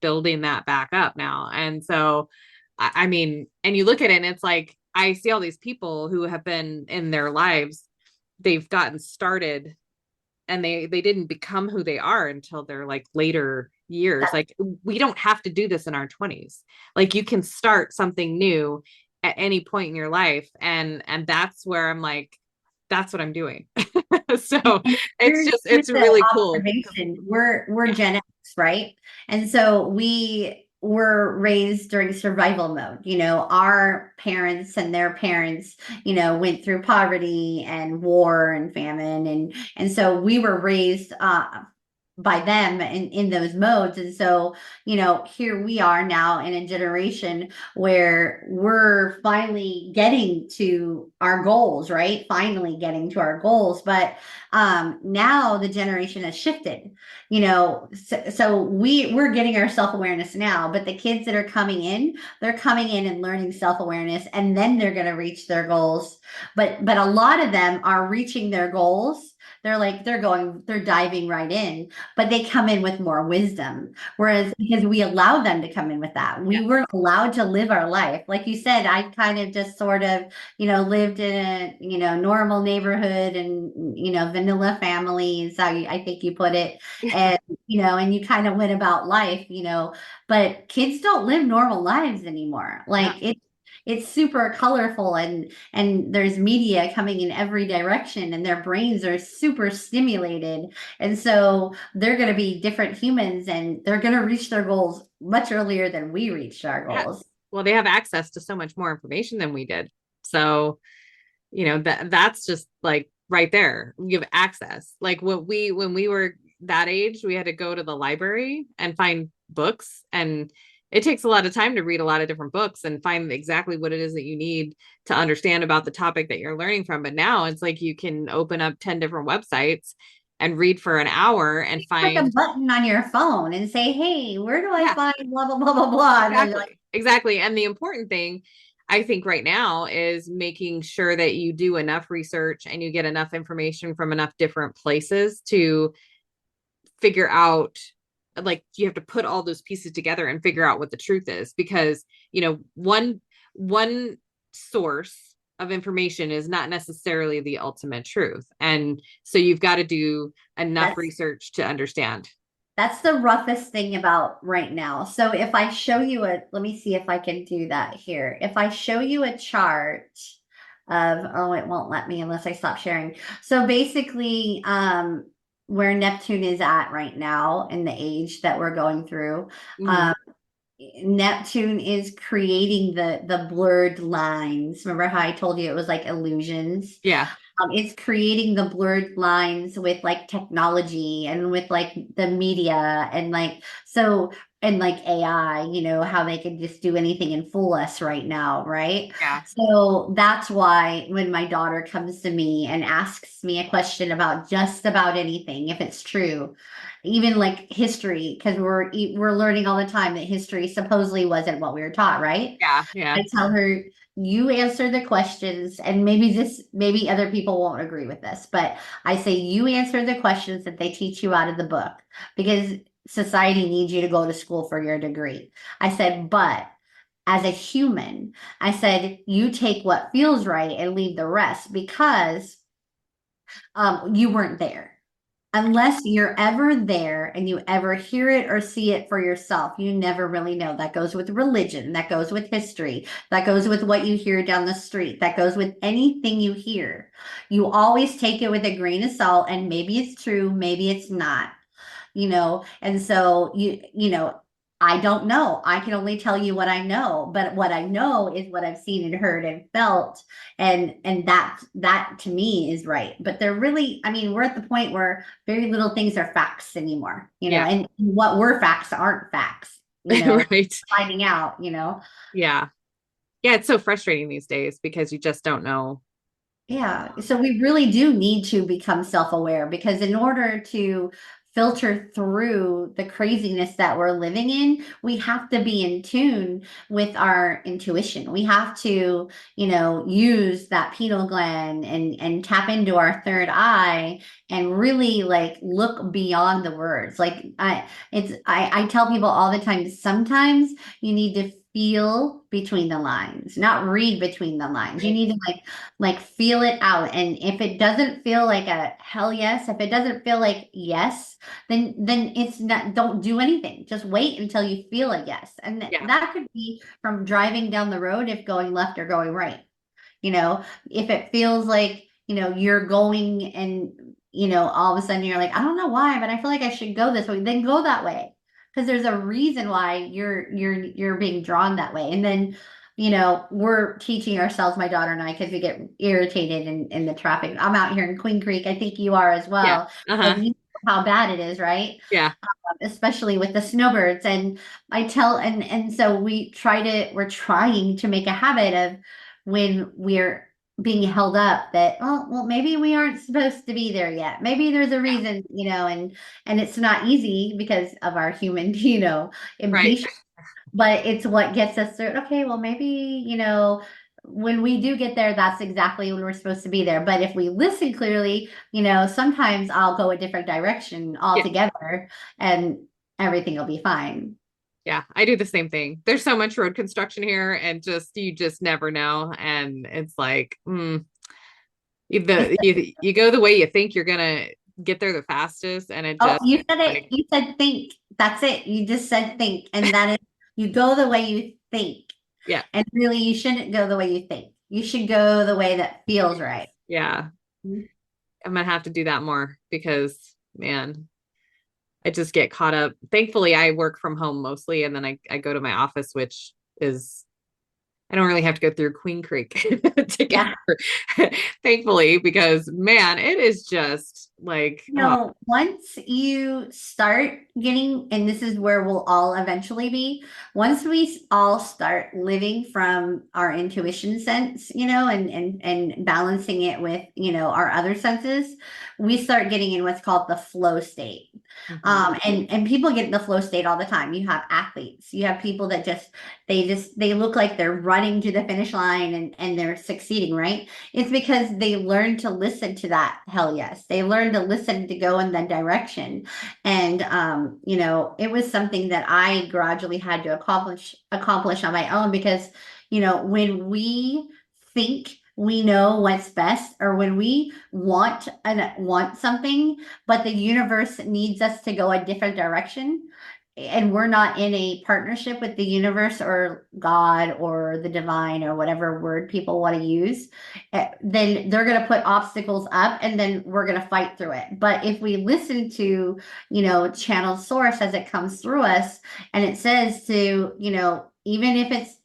building that back up now. And so I mean, and you look at it and it's like I see all these people who have been in their lives, they've gotten started, and they didn't become who they are until their like later years. Like we don't have to do this in our 20s. Like you can start something new at any point in your life, and that's where I'm like, that's what I'm doing. So it's The really cool. observation. We're Yeah. Gen X, right? And so we were raised during survival mode. Our parents and their parents, went through poverty and war and famine, and so we were raised by them in those modes. And so, here we are now in a generation where we're finally getting to our goals, right? Finally getting to our goals. But now the generation has shifted, so we're getting our self-awareness now, but the kids that are coming in, they're coming in and learning self-awareness, and then they're going to reach their goals. But a lot of them are reaching their goals. They're diving right in, but they come in with more wisdom. Whereas because we allowed them to come in with that, we weren't allowed to live our life. Like you said, I kind of just sort of, lived in a, normal neighborhood and, vanilla families, how I think you put it. And, and you kind of went about life, but kids don't live normal lives anymore. Like it's super colorful, and there's media coming in every direction, and their brains are super stimulated, and so they're going to be different humans, and they're going to reach their goals much earlier than we reached our Yeah. goals. Well, they have access to so much more information than we did. So, that's just like right there. You have access. Like when we were that age, we had to go to the library and find books, and it takes a lot of time to read a lot of different books and find exactly what it is that you need to understand about the topic that you're learning from. But now it's like you can open up 10 different websites and read for an hour and Click a find. button on your phone and say, hey, where do I Yeah. find blah blah blah blah blah? And then you're like, Exactly. And the important thing, I think, right now is making sure that you do enough research and you get enough information from enough different places to figure out, like, you have to put all those pieces together and figure out what the truth is, because, one source of information is not necessarily the ultimate truth. And so you've got to do enough that's research to understand. That's the roughest thing about right now. So if I show you let me see if I can do that here. If I show you a chart oh, it won't let me unless I stop sharing. So basically, where Neptune is at right now in the age that we're going through, Mhm. Neptune is creating the blurred lines. Remember how I told you it was like illusions? Yeah. It's creating the blurred lines with like technology and with like the media and like so and like AI, how they can just do anything and fool us right now, right? Yeah. So that's why when my daughter comes to me and asks me a question about just about anything, if it's true, even like history, because we're learning all the time that history supposedly wasn't what we were taught, right? Yeah. Yeah. I tell her, you answer the questions, and maybe other people won't agree with this, but I say you answer the questions that they teach you out of the book because society needs you to go to school for your degree. I said, but as a human, I said, you take what feels right and leave the rest because you weren't there. Unless you're ever there and you ever hear it or see it for yourself, you never really know. That goes with religion, that goes with history, that goes with what you hear down the street, that goes with anything you hear. You always take it with a grain of salt, and maybe it's true, maybe it's not, and so I don't know. I can only tell you what I know, but what I know is what I've seen and heard and felt, and that to me is right. But they're really, I mean, we're at the point where very little things are facts anymore, Yeah. and what were facts aren't facts, Right. finding out, Yeah. Yeah. It's so frustrating these days because you just don't know. Yeah. So we really do need to become self-aware because in order to filter through the craziness that we're living in, we have to be in tune with our intuition. We have to, use that pineal gland and tap into our third eye and really like look beyond the words. Like I tell people all the time, sometimes you need to feel between the lines, not read between the lines. You Right. need to like feel it out, and if it doesn't feel like a hell yes, if it doesn't feel like yes, then it's not, don't do anything, just wait until you feel a yes, and Yeah. that could be from driving down the road, if going left or going right, if it feels like you're going and all of a sudden you're like, I don't know why, but I feel like I should go this way, then go that way because there's a reason why you're being drawn that way. And then we're teaching ourselves, my daughter and I, because we get irritated in the traffic. I'm out here in Queen Creek. I think you are as Yeah. well. Uh-huh. And you know how bad it is, right? Yeah. Especially with the snowbirds. And I tell, and so we're trying to make a habit of when we're being held up that, oh, well, maybe we aren't supposed to be there yet. Maybe there's a Yeah. reason, and it's not easy because of our human, Right. impatience, but it's what gets us through. Okay, well, maybe, when we do get there, that's exactly when we're supposed to be there. But if we listen clearly, sometimes I'll go a different direction Yeah. altogether and everything will be fine. Yeah. I do the same thing. There's so much road construction here and you just never know. And it's like, you go the way you think you're gonna get there the fastest, and it Oh, just you said it. like, You said think. That's it. You just said think. And that is, you go the way you think. yeah. And really, you shouldn't go the way you think. You should go the way that feels right. Yeah. I'm gonna have to do that more because, man, I just get caught up. Thankfully, I work from home mostly, and then I go to my office, which is, I don't really have to go through Queen Creek to get Yeah. there. Thankfully, because man, it is just like, oh, Once you start getting, and this is where we'll all eventually be, once we all start living from our intuition sense, and balancing it with, our other senses, we start getting in what's called the flow state. mhm, And people get in the flow state all the time. You have athletes, you have people that they look like they're running to the finish line and they're succeeding, right? It's because they learn to listen to that hell yes. They learn to listen to go in that direction. And it was something that I gradually had to accomplish on my own because, when we think we know what's best, or when we want something, but the universe needs us to go a different direction, and we're not in a partnership with the universe or God or the divine or whatever word people want to use, then they're going to put obstacles up and then we're going to fight through it. But if we listen to, channel source as it comes through us, and it says to, even if it's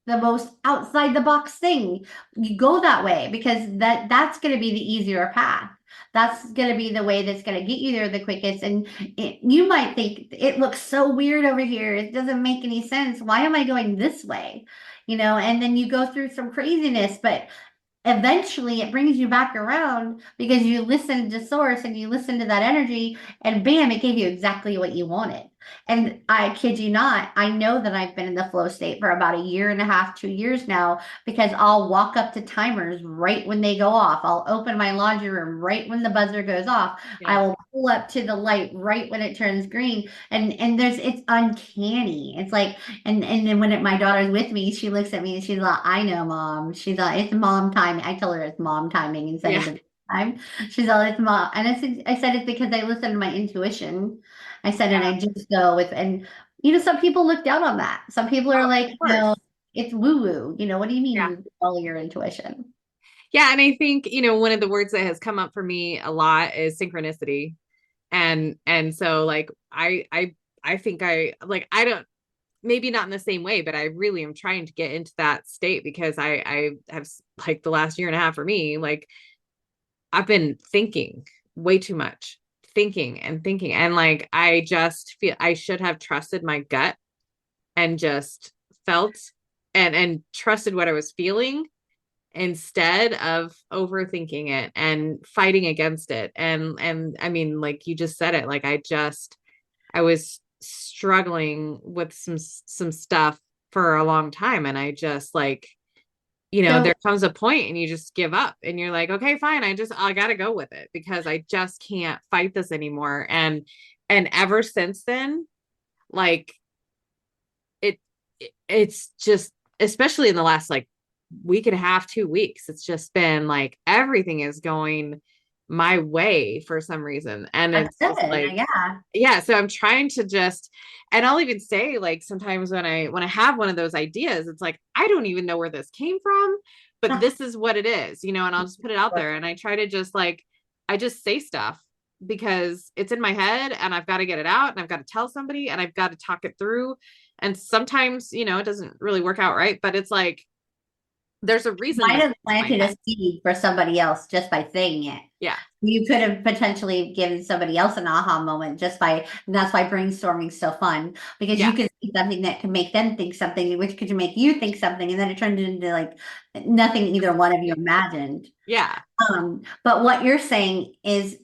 the most outside the box thing, you go that way because that's going to be the easier path. That's going to be the way that's going to get you there the quickest. And you might think it looks so weird over here. It doesn't make any sense. Why am I going this way? And then you go through some craziness, but eventually it brings you back around because you listen to source and you listen to that energy, and bam, it gave you exactly what you wanted. And I kid you not, I know that I've been in the flow state for about a year and a half, 2 years now, because I'll walk up to timers right when they go off. I'll open my laundry room right when the buzzer goes off. Yeah. I will pull up to the light right when it turns green. And it's uncanny. It's like, and then when my daughter's with me, she looks at me and she's like, I know, mom. She's like, it's mom timing. I tell her it's mom timing instead of the time. She's like, it's mom. And I said it's because I listen to my intuition. I said, and I just go with, and some people look down on that. Some people are like, it's woo woo. What do you mean you follow your intuition? Yeah. And I think, one of the words that has come up for me a lot is synchronicity. And so like, I think I don't, maybe not in the same way, but I really am trying to get into that state because I have, like, the last year and a half for me, like, I've been thinking way too much, thinking and thinking. And like, I just feel I should have trusted my gut and just felt and trusted what I was feeling instead of overthinking it and fighting against it. And I mean, like you just said it, like I was struggling with some stuff for a long time, and I just like, there comes a point and you just give up and you're like, okay, fine, I gotta go with it because I just can't fight this anymore. And ever since then, like it's just, especially in the last like week and a half, 2 weeks, it's just been like everything is going my way for some reason. And it's just like, yeah. So I'm trying to just, and I'll even say, like, sometimes when I have one of those ideas, it's like, I don't even know where this came from, but this is what it is, and I'll just put it out there. And I try to just like, I just say stuff because it's in my head and I've got to get it out and I've got to tell somebody and I've got to talk it through. And sometimes, it doesn't really work out right, but it's like, there's a reason. You might have planted a seed for somebody else just by saying it. Yeah. You could have potentially given somebody else an aha moment and that's why brainstorming is so fun, because you can see something that can make them think something, which could make you think something, and then it turned into like nothing either one of you imagined. Yeah. But what you're saying is,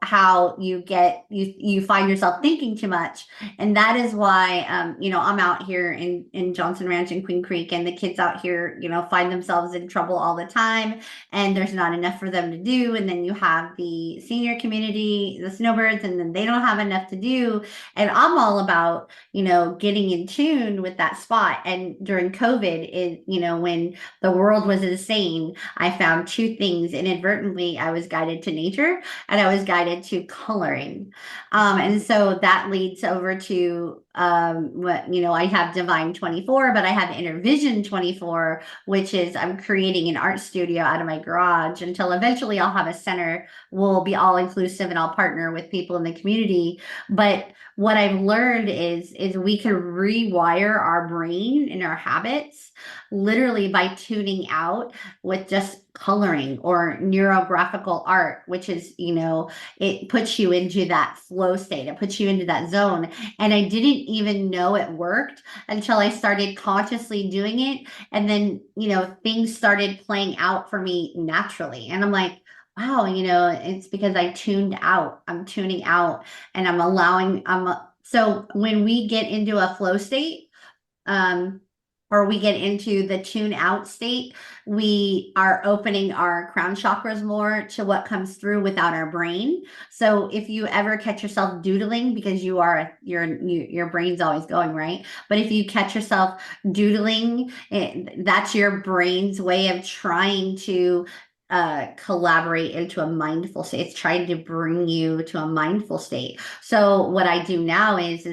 how you find yourself thinking too much. And that is why, I'm out here in Johnson Ranch and Queen Creek, and the kids out here, find themselves in trouble all the time, and there's not enough for them to do. And then you have the senior community, the snowbirds, and then they don't have enough to do. And I'm all about, getting in tune with that spot. And during COVID, when the world was insane, I found two things. Inadvertently, I was guided to nature, and I was guided to coloring. And so that leads over to I have Divine 24, but I have Inner Vision 24, which is I'm creating an art studio out of my garage until eventually I'll have a center. We'll be all inclusive and I'll partner with people in the community. But what I've learned is we can rewire our brain and our habits literally by tuning out with just coloring or neurographical art, which is, it puts you into that flow state. It puts you into that zone. And I didn't even know it worked until I started consciously doing it. And then, things started playing out for me naturally. And I'm like, wow, it's because I tuned out. I'm tuning out and I'm allowing, so when we get into a flow state, or we get into the tune out state, we are opening our crown chakras more to what comes through without our brain. So if you ever catch yourself doodling, because your brain's always going, right? But if you catch yourself doodling, that's your brain's way of trying to collaborate into a mindful state. It's trying to bring you to a mindful state. So what I do now is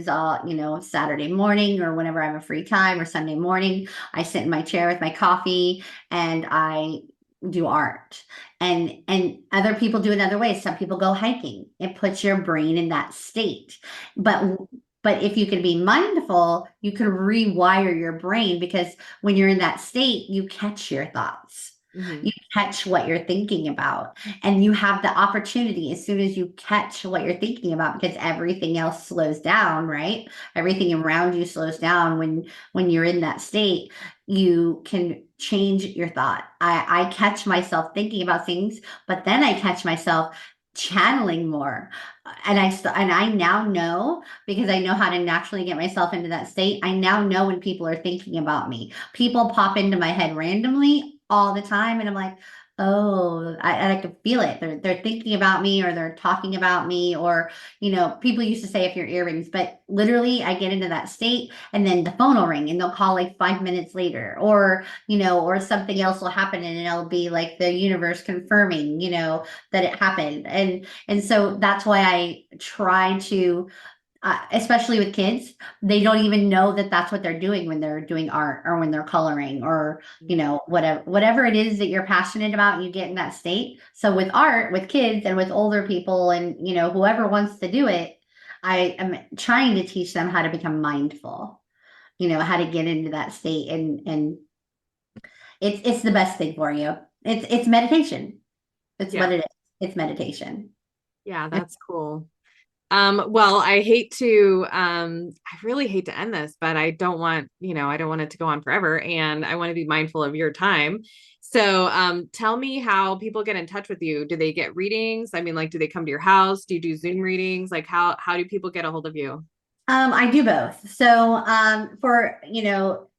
Saturday morning or whenever I have a free time, or Sunday morning, I sit in my chair with my coffee and I do art. And other people do it in other ways. Some people go hiking. It puts your brain in that state. But but if you can be mindful, you can rewire your brain, because when you're in that state, you catch your thoughts. Mhm. You catch what you're thinking about, and you have the opportunity as soon as you catch what you're thinking about, because everything else slows down, right? Everything around you slows down when you're in that state. You can change your thought. I catch myself thinking about things, but then I catch myself channeling more. And I now know, because I know how to naturally get myself into that state. I now know when people are thinking about me. People pop into my head randomly all the time, and I'm like, oh, I can feel it. They're thinking about me, or they're talking about me, or people used to say if your earrings, but literally I get into that state, and then the phone will ring and they'll call like 5 minutes later, or something else will happen, and it'll be like the universe confirming, that it happened. And so that's why I try to, especially with kids, they don't even know that that's what they're doing when they're doing art, or when they're coloring, or whatever it is that you're passionate about, and you get in that state. So with art, with kids, and with older people, and whoever wants to do it, I am trying to teach them how to become mindful, how to get into that state. And it's the best thing for you. It's meditation. It's Yeah. what it is. It's meditation. Yeah, that's cool. Well, I really hate to end this, but I don't want it to go on forever, and I want to be mindful of your time. So, tell me how people get in touch with you. Do they get readings? I mean, like, do they come to your house? Do you do Zoom readings? Like, how do people get a hold of you? I do both. So, for,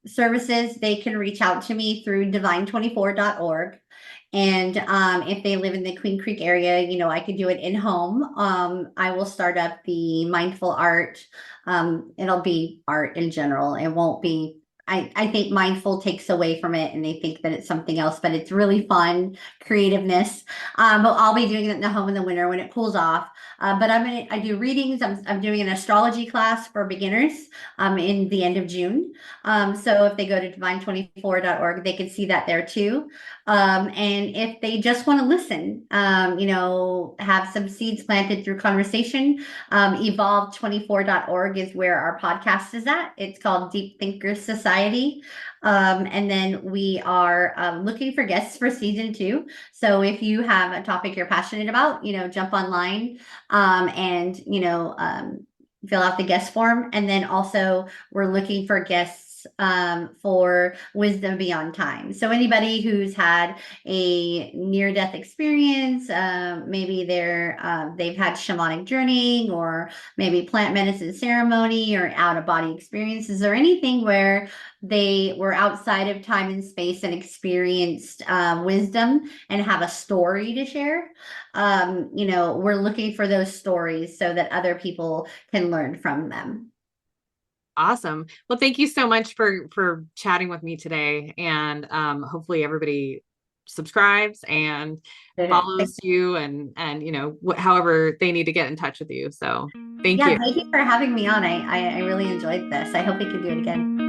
services, they can reach out to me through divine24.org. And if they live in the Queen Creek area, I could do it in home. I will start up the mindful art. It'll be art in general. It won't be, I think mindful takes away from it, and they think that it's something else, but it's really fun, creativeness. But I'll be doing it in the home in the winter when it cools off. But I do readings. I'm doing an astrology class for beginners in the end of June. So if they go to divine24.org, they can see that there too. And if they just want to listen, have some seeds planted through conversation, evolve24.org is where our podcast is at. It's called Deep Thinkers Society. And then we are looking for guests for season 2. So if you have a topic you're passionate about, jump online, and fill out the guest form. And then also we're looking for guests for wisdom beyond time. So anybody who's had a near-death experience, maybe they've had shamanic journeying, or maybe plant medicine ceremony, or out-of-body experiences, or anything where they were outside of time and space and experienced wisdom and have a story to share. We're looking for those stories so that other people can learn from them. Awesome. Well, thank you so much for chatting with me today, and hopefully everybody subscribes and follows you, and however they need to get in touch with you. So thank Yeah, you. thank you for having me on. I really enjoyed this. I hope we can do it again.